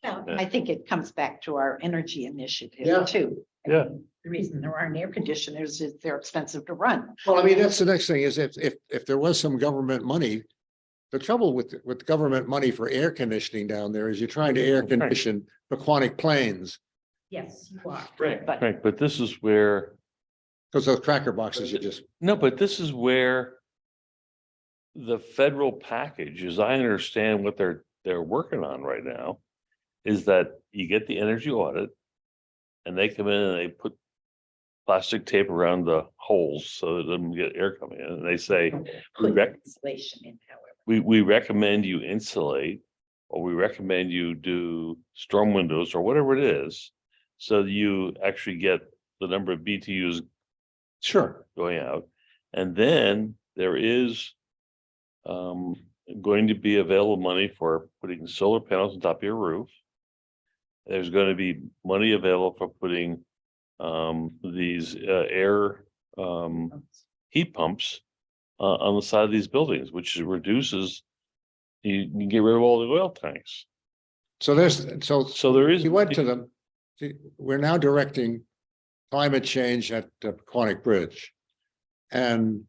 No, Yeah. I think it comes back to our energy initiative Yeah. too. I Yeah. mean, The reason there aren't air conditioners is they're expensive to run. Well, I mean, that's the next thing is if there was some government money. The trouble with government money for air conditioning down there is you're trying to air condition Pequonic Plains. Yes, you are. Right, But right, but this is where, Because those cracker boxes, you just, no, but this is where the federal package, as I understand what they're working on right now, is that you get the energy audit and they come in and they put plastic tape around the holes so that it doesn't get air coming in, and they say, put rec- insulation in, however. we recommend you insulate, or we recommend you do storm windows or whatever it is, so that you actually get the number of BTUs sure. going out. And then there is going to be available money for putting solar panels on top of your roof. There's going to be money available for putting these air heat pumps on the side of these buildings, which reduces, you can get rid of all the oil tanks. So So there is. he went to them. See, we're now directing climate change at Pequonic Bridge. And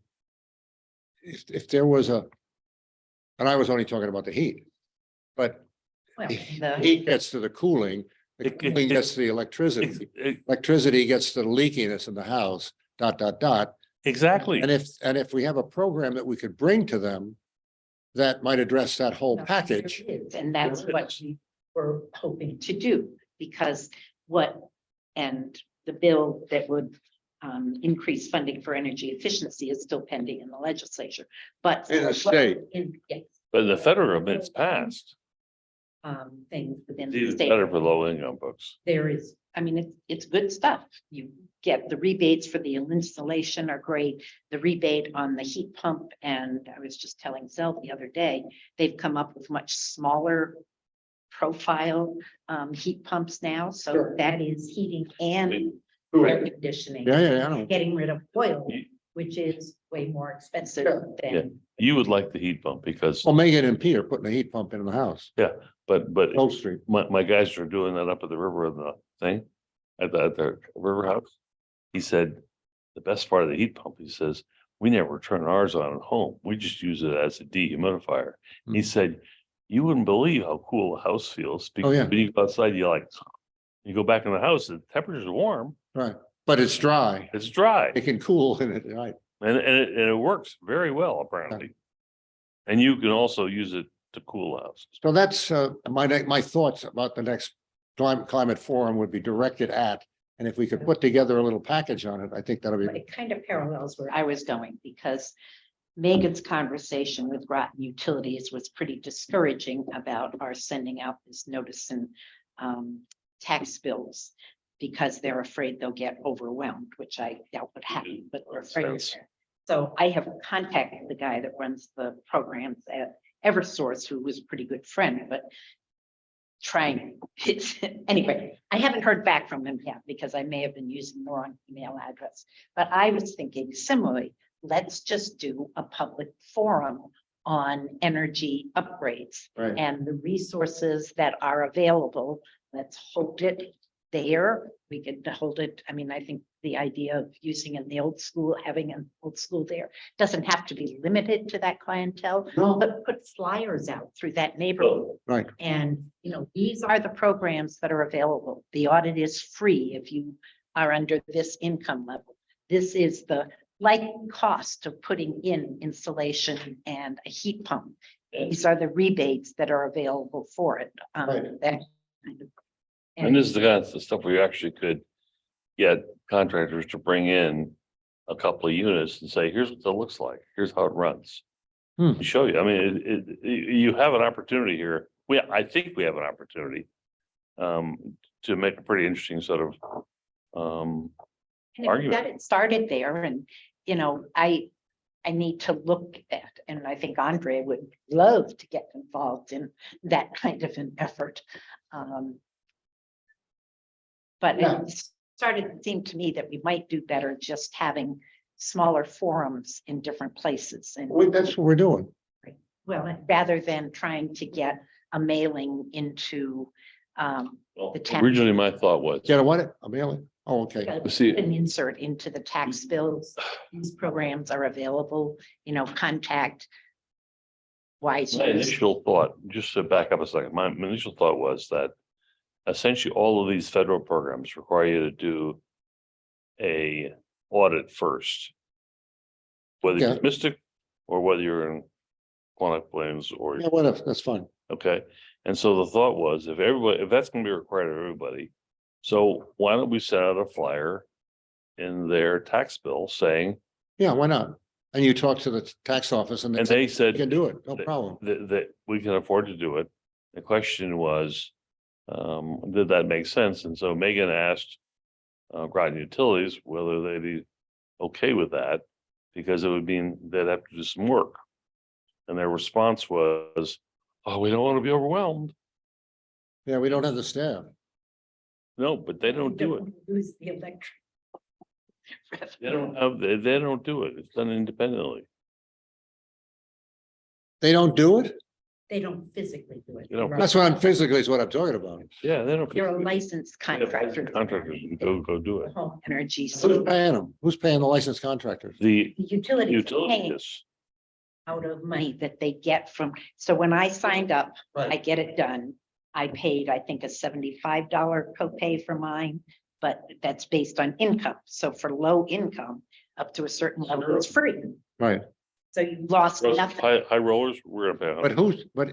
if there was and I was only talking about the heat, but Well, heat gets to the cooling, the It- cooling gets to the electricity, electricity gets to the leakiness in the house, ... Exactly. And if we have a program that we could bring to them that might address that whole No, package. there is, and that's what we were hoping to do, because and the bill that would increase funding for energy efficiency is still pending in the legislature, but. In the state. Yes. But the federal government's passed. Things within It's the state. better for low income folks. There is, I mean, it's good stuff. You get the rebates for the installation are great. The rebate on the heat pump, and I was just telling Zell the other day, they've come up with much smaller profile heat pumps now, so Sure. that is heating and air conditioning. Yeah, I know. Getting rid of oil, You- which is way more expensive Sure. than. You would like the heat pump because, Well, Megan and Peter putting a heat pump in the house, but Oak Street. my guys are doing that up at the river of the thing, at the river house. He said, the best part of the heat pump, he says, we never turn ours on at home. We just use it as a dehumidifier. He Hmm. said, you wouldn't believe how cool a house feels. Oh, yeah. Because when you go outside, you go back in the house, the temperature's warm, Right, but it's dry. it's dry. It can cool in it, right? And it works very well, apparently. And you can also use it to cool houses. So that's my thoughts about the next climate forum would be directed at. And if we could put together a little package on it, I think that'll be, It kind of parallels where I was going, because Megan's conversation with Groton Utilities was pretty discouraging about our sending out this notice and tax bills, because they're afraid they'll get overwhelmed, which I doubt would happen, but they're afraid. Makes sense. So I have contacted the guy that runs the programs at Eversource, who was a pretty good friend, but trying, anyway, I haven't heard back from him yet, because I may have been using the wrong email address. But I was thinking similarly, let's just do a public forum on energy upgrades right, and the resources that are available. Let's hold it there. We could hold it. I mean, I think the idea of using in the old school, having an old school there, doesn't have to be limited to that clientele, no, but put flyers out through that neighborhood. right, And, these are the programs that are available. The audit is free if you are under this income level. This is the likely cost of putting in insulation and a heat pump. These are the rebates that are available for it. Right. That kind of- And this is the kind of stuff where you actually could get contractors to bring in a couple of units and say, here's what that looks like. Here's how it runs. Hmm. Show you. I mean, you have an opportunity here. I think we have an opportunity to make a pretty interesting sort of And if we argument. got it started there, and, I need to look at, and I think Andre would love to get involved in that kind of an effort. But Yeah. it started to seem to me that we might do better just having smaller forums in different places, and that's what we're doing. well, rather than trying to get a mailing into the town. Originally, my thought was, Get a what? A mailing? Oh, okay. see, An insert into the tax bills. These programs are available, contact. Wise. my initial thought, just to back up a second, my initial thought was that essentially all of these federal programs require you to do a audit first. Whether Yeah. you're Mystic or whether you're in Quantic Plains or, Yeah, whatever, that's fine. okay. And so the thought was, if that's gonna be required of everybody, so why don't we send out a flyer in their tax bill saying, Yeah, why not? And you talk to the tax office and and they they said can do it, no that- problem. that we can afford to do it. The question was, did that make sense? And so Megan asked Groton Utilities whether they'd be okay with that, because it would mean they'd have to do some work. And their response was, oh, we don't want to be overwhelmed. Yeah, we don't have the staff. No, but they don't do it. Lose the electric. They don't have, they don't do it. It's done independently. They don't do it? They don't physically do it. You don't- That's what I'm physically is what I'm talking about. Yeah, they don't. They're a licensed They have licensed contractor. Contractors can go do it. Home energy. Who's So paying them? Who's paying the licensed contractors? The the utilities utility paying is, out of money that they get from, so when I signed up, I Right. get it done. I paid, I think, a $75 copay for mine, but that's based on income. So for low income, up to a certain level, it's free. Right, So you lost nothing. high rollers, we're gonna pay. but who's, but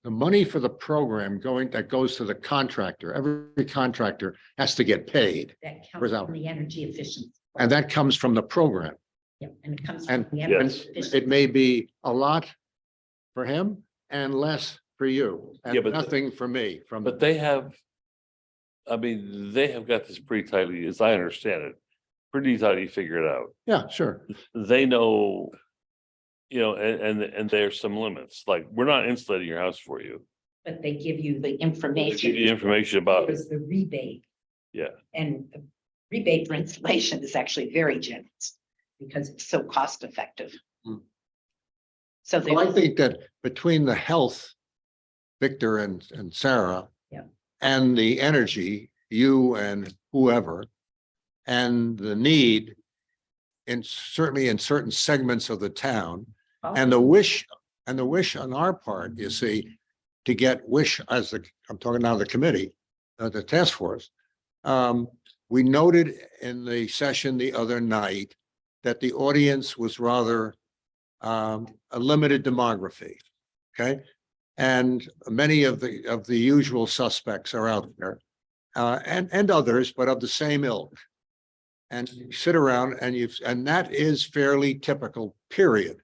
the money for the program that goes to the contractor, every contractor has to get paid. That Where's comes that? from the energy efficiency. And that comes from the program. Yeah, and it comes And- from the energy Yes. efficiency. It may be a lot for him and less for you, Yeah, and but nothing for me, from. But they have, I mean, they have got this pretty tightly, as I understand it, pretty tightly figured out. Yeah, sure. They know, and there's some limits, like, we're not insulating your house for you. But they give you the They give information. you information about, There's the rebate. yeah, And the rebate for installation is actually very generous because it's so cost effective. Hmm. So Well, I there's, think that between the health, Victor and Sarah. Yeah. And the energy, you and whoever, and the need. And certainly in certain segments of the town, and the wish And the wish on our part, you see, to get wish as I'm talking now the committee, the task force. We noted in the session the other night that the audience was rather a limited demography. Okay. And many of the usual suspects are out there, and others, but of the same ilk. And you sit around and that is fairly typical, period.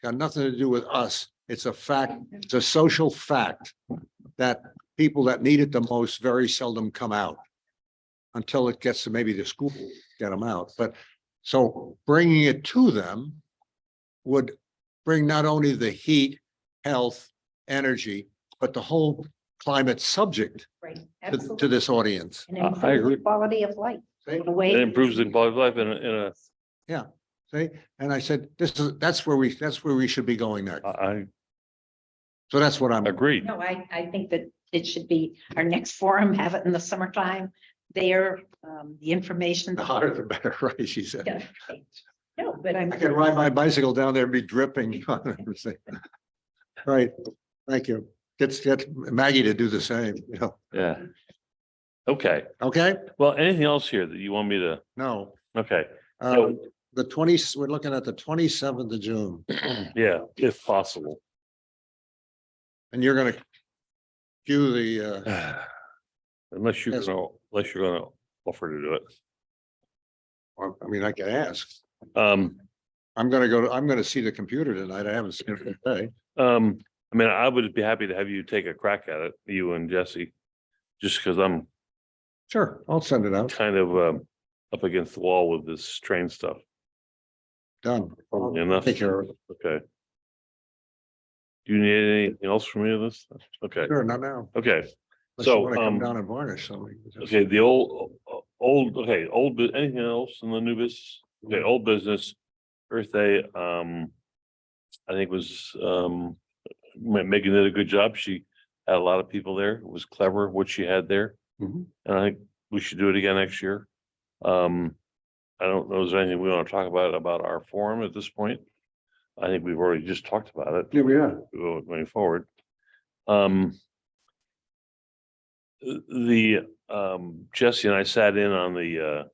Got nothing to do with us. It's a fact, it's a social fact that people that need it the most very seldom come out until it gets to maybe the school, get them out. But so bringing it to them would bring not only the heat, health, energy, but the whole climate subject Right. to Absolutely. this audience. And I improve agree. the quality of life. See? In a way. It improves the quality of life in a, See, and I said, that's where we should be going next. I So that's what I'm. agree. No, I think that it should be our next forum, have it in the summertime. There, the information. The hotter the better, right? She said. Yeah, right. No, but I'm. I can ride my bicycle down there and be dripping. Right, thank you. Get Maggie to do the same, you know, Yeah. Okay. okay? Well, anything else here that you want me to? No, Okay. the 20th, we're looking at the 27th of June, Yeah, if possible. and you're gonna cue the, Unless you're Yes. gonna offer to do it. I mean, I can ask. Um, I'm gonna see the computer tonight. I haven't seen it today. I mean, I would be happy to have you take a crack at it, you and Jesse. Just because I'm Sure, I'll send it out. kind of up against the wall with this train stuff. Done. I'll Enough. Take care of it. Okay. Do you need anything else from me of this? Okay, Sure, not now. okay, Unless you So, wanna come down and varnish something. okay, okay, anything else in the new business? Okay, old business, Earth Day, I think was, Megan did a good job. She had a lot of people there. It was clever what she had there. Mhm. And I think we should do it again next year. I don't know, is there anything we want to talk about our forum at this point? I think we've already just talked about it. Yeah, we are. Going forward. Jesse and I sat in on the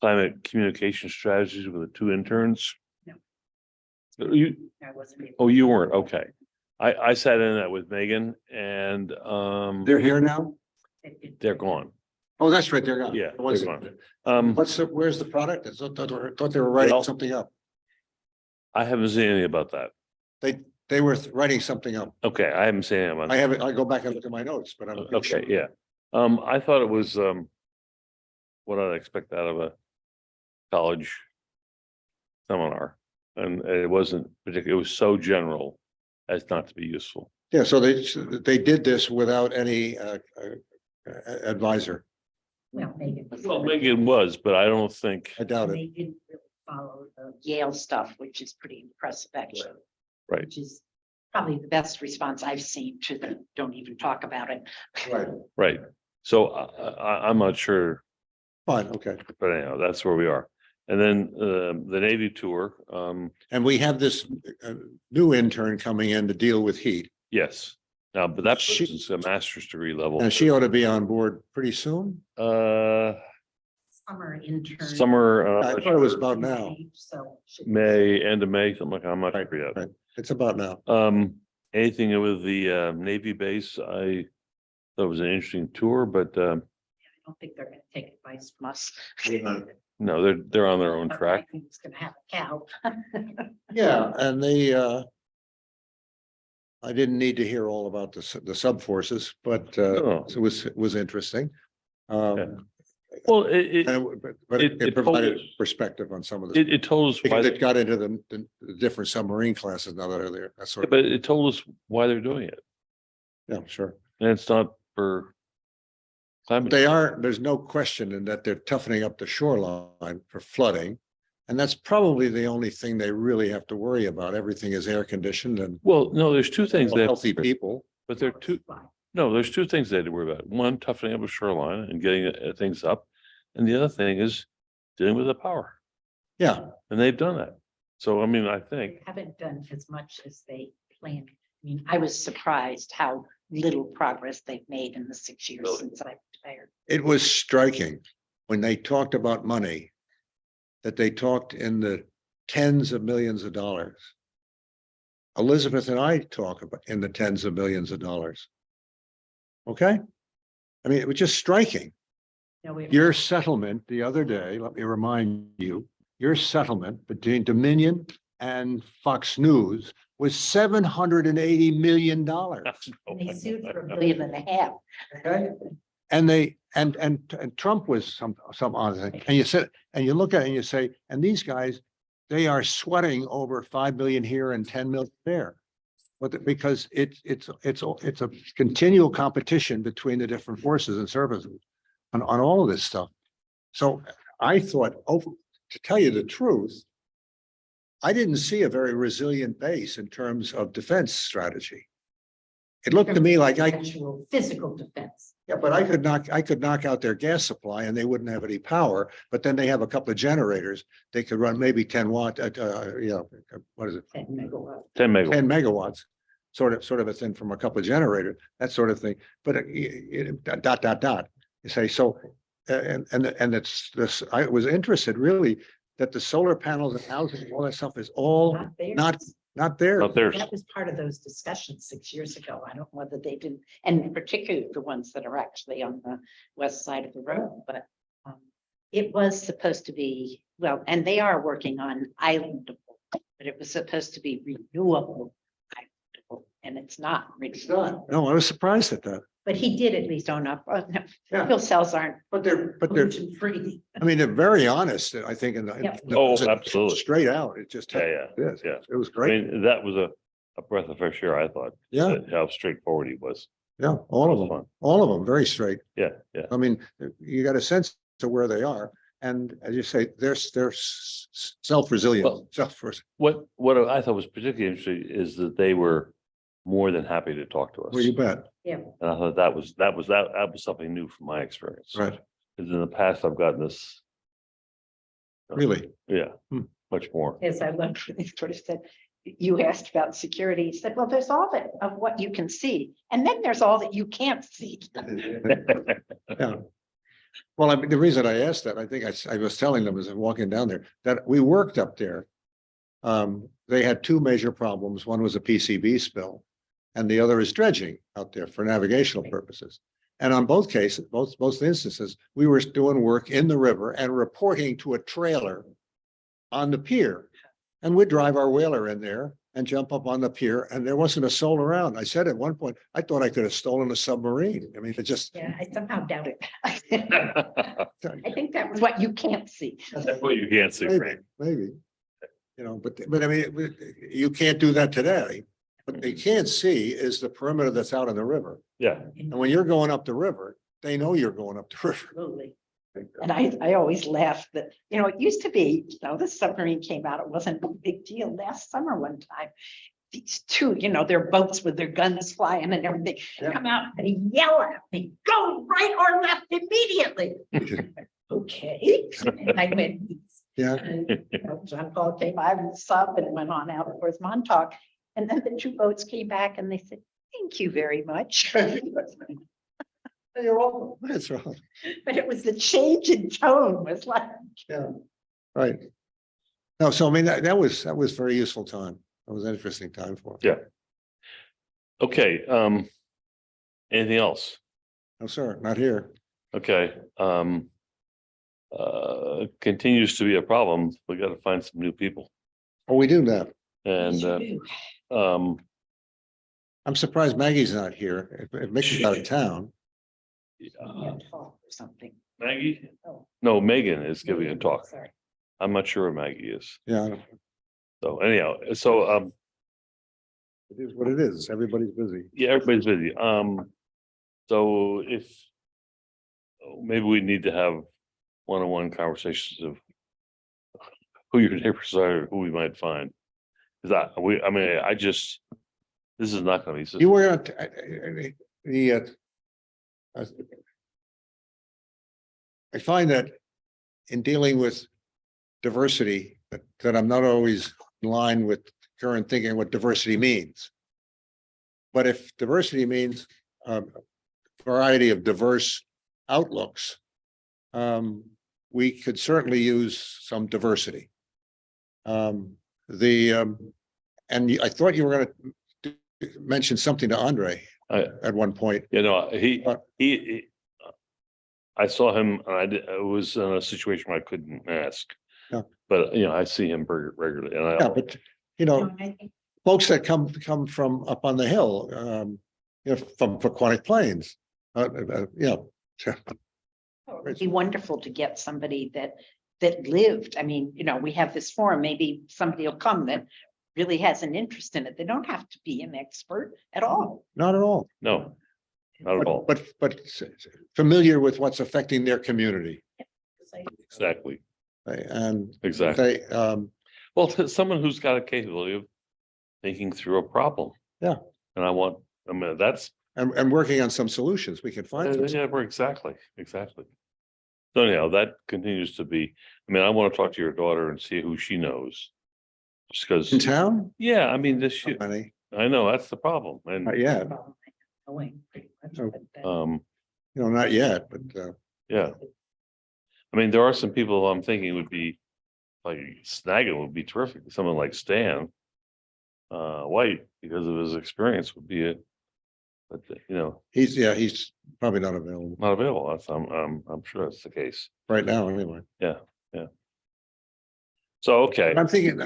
climate communication strategies with the two interns. No. You, I wasn't able. oh, you weren't, okay. I sat in that with Megan and They're here now? they're gone. Oh, that's right, they're gone. Yeah, The ones they're that- gone. where's the product? I thought they were writing Well- something up. I haven't seen anything about that. They were writing something up. Okay, I haven't seen anything about I haven't, I go back and look at my notes, but I'm. Okay, yeah. I thought it was what I'd expect out of a college seminar. And it wasn't particularly, it was so general as not to be useful. Yeah, so they did this without any advisor. Well, Megan. Well, Megan was, but I don't think, I doubt They it. didn't really follow the Yale stuff, which is pretty impressive, actually. Right. Which is probably the best response I've seen to the, don't even talk about it. Right. right. So I'm not sure, Fine, okay. but anyhow, that's where we are. And then the Navy tour, And we have this new intern coming in to deal with heat. yes. Now, but that She- is a master's degree level. And she ought to be on board pretty soon. Summer intern. Summer, I thought it was about now. So. May, end of May, something like that. I'm not Right, sure yet. right. It's about now. Anything with the Navy base, I thought it was an interesting tour, but I don't think they're gonna take advice from us. no, they're on their own track. It's gonna have a cow. Yeah, and I didn't need to hear all about the sub forces, but Oh. it was interesting. Well, But It it provided told us- perspective on some of the, it told us why, because it got into the different submarine classes now that are there. That's sort of, but it told us why they're doing it. yeah, sure. And it's not for climate. There's no question in that they're toughening up the shoreline for flooding. And that's probably the only thing they really have to worry about. Everything is air conditioned and Well, no, there's two things that, healthy people. but there are two, no, there's two things they had to worry about. One, toughening up a shoreline and getting things up. And the other thing is dealing with the power. Yeah, And they've done that. So, I mean, I They think, haven't done as much as they planned. I mean, I was surprised how little progress they've made in the 6 years Really? since I retired. It was striking when they talked about money, that they talked in the tens of millions of dollars. Elizabeth and I talk about in the tens of millions of dollars. Okay? I mean, it was just striking. No, we- Your settlement the other day, let me remind you, your settlement between Dominion and Fox News was $780 million. and they sued for $1.5 billion. Okay? And they, and Trump was some other thing. And you said, and you look at it and you say, and these guys, they are sweating over 5 million here and 10 million there. But because it's a continual competition between the different forces and services on all of this stuff. So I thought, to tell you the truth, I didn't see a very resilient base in terms of defense strategy. It looked to me like Actual physical defense. yeah, but I could knock out their gas supply and they wouldn't have any power, but then they have a couple of generators. They could run maybe 10 watt, what is it? 10 megawatts. 10 megawatts. 10 megawatts, sort of a thing from a couple of generators, that sort of thing. But dot. You say, so, and it's this, I was interested really that the solar panels and housing, all that stuff is all Not there. not there. Not theirs. That was part of those discussions 6 years ago. I don't know whether they didn't, and particularly the ones that are actually on the west side of the road, but it was supposed to be, well, and they are working on islandable, but it was supposed to be renewable islandable, and it's not. No, I was surprised at that. But he did at least own up, oh, no, Yeah. fuel cells aren't But they're, pollution free. I mean, they're very honest, I think, in Yep. the. Oh, absolutely. Straight out, it just. Yeah, Yes, yeah. it was I great. mean, that was a breath of fresh air, I thought. Yeah, How straightforward he was. yeah, all of them, very straight. Yeah, yeah. I mean, you got a sense of where they are. And as you say, they're self-resilient, Well- What I thought was particularly interesting is that they were more than happy to talk to us. Well, you bet, And I thought that was something new from my experience. right, Because in the past, I've gotten this. really. Yeah, Hmm. much more. As I loved when they sort of said, you asked about security, he said, well, there's all that of what you can see, and then there's all that you can't see. Yeah. Well, I mean, the reason I asked that, I think I was telling them as I'm walking down there, that we worked up there. They had two major problems. One was a PCB spill. And the other is dredging out there for navigational purposes. And on both cases, both instances, we were doing work in the river and reporting to a trailer on the pier. And we'd drive our whaler in there and jump up on the pier, and there wasn't a soul around. I said at one point, I thought I could have stolen a submarine. I mean, it just. Yeah, I somehow doubt it. I think that was what you can't see. That's what you can't see, Maybe, Frank. maybe. You know, but I mean, you can't do that today. What they can't see is the perimeter that's out on the river. Yeah, And when you're going up the river, they know you're going up the river. Absolutely. And I always laugh that, it used to be, the submarine came out, it wasn't a big deal. Last summer one time, these two, their boats with their guns flying and everything, Yeah. come out and yell at me, go right or left immediately. Okay. And I went, Yeah, and, John Paul came by with the sub and went on out towards Montauk. And then the two boats came back and they said, thank you very much. you're welcome. That's right. But it was the change in tone was like, Yeah, right. No, so I mean, that was very useful time. That was an interesting time for us. Yeah. Okay, anything else? No, sir, not here. Okay, continues to be a problem. We gotta find some new people. Oh, we do that. And, I'm surprised Maggie's not here. If Mickey's out of town. talk or something. Maggie? Oh. No, Megan is giving a talk. Sorry. I'm not sure where Maggie is. Yeah, I don't- So anyhow, so, it is what it is. Everybody's busy. yeah, everybody's busy. So if maybe we need to have one-on-one conversations of who your neighbors are, who we might find. Cause this is not gonna be. You were at I find that in dealing with diversity, that I'm not always in line with current thinking, what diversity means. But if diversity means a variety of diverse outlooks, we could certainly use some diversity. And I thought you were gonna mention something to Andre at one point. You know, Uh, I saw him, and it was in a situation where I couldn't ask. Yeah. But, you know, I see him regularly, and Yeah, but you know, I think folks that come from up on the hill, you know, from Paquonic Plains, you know. it would be wonderful to get somebody that lived. I mean, you know, we have this forum, maybe somebody will come that really has an interest in it. They don't have to be an expert at all. Not at all. no, not at all. But familiar with what's affecting their community. Exactly, And exactly. they, Well, to someone who's got a capability of thinking through a problem. Yeah. And I mean, that's, and working on some solutions, we can find. some- yeah, we're exactly. So anyhow, that continues to be, I mean, I want to talk to your daughter and see who she knows. Just In because, town? yeah, I mean, this shit, Many, I know, that's the problem, and, not yet, Knowing pretty much, Oh. but then- you know, not yet, but, yeah. I mean, there are some people I'm thinking would be, like, snagging would be terrific, someone like Stan. White, because of his experience would be it. But, you know, he's probably not available not available, that's, I'm sure that's the case, right now, anyway. so, okay, I'm thinking,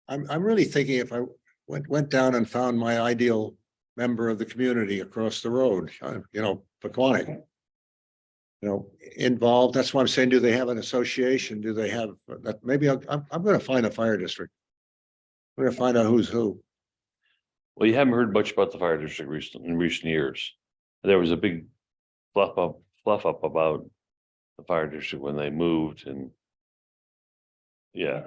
I'm really thinking if I went down and found my ideal member of the community across the road, you know, Paquonic. You know, involved, that's why I'm saying, do they have an association? Do they have that? Maybe I'm gonna find a fire district. I'm gonna find out who's who. well, you haven't heard much about the fire district in recent years. There was a big fluff up about the fire district when they moved, and yeah,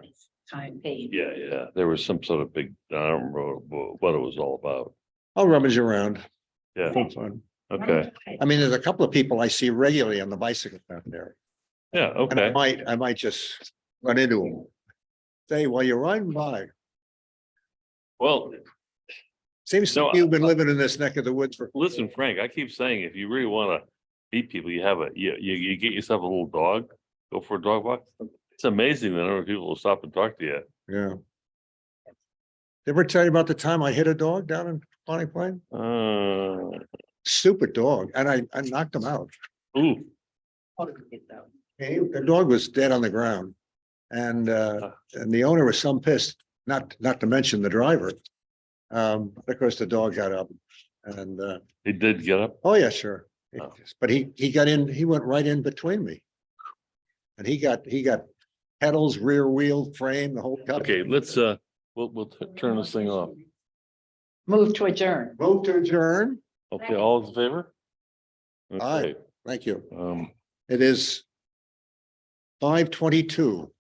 Time paid. yeah, there was some sort of big, I don't remember what it was all about. I'll rummage around. Yeah, Have fun. okay, I mean, there's a couple of people I see regularly on the bicycle down there. yeah, And okay. I might just run into them. Say, well, you're riding by. Well, Seems No, like you've been living in this neck of the woods for. listen, Frank, I keep saying, if you really want to meet people, you get yourself a little dog, go for a dog walk. It's amazing the number of people will stop and talk to you. Yeah. Ever tell you about the time I hit a dog down in Bonnie Plain? Stupid dog, and I knocked him out. Ooh, The dog was dead on the ground. And the owner was some pissed, not to mention the driver. Of course, the dog got up and, he did get up. oh, yeah, sure. Oh. But he got in, he went right in between me. And he got pedals, rear wheel frame, the whole. cut. Okay, let's, we'll turn this thing off. Move to adjourn. Vote to adjourn. Okay, all in favor? Aye. Okay, Thank you. It is 5:22.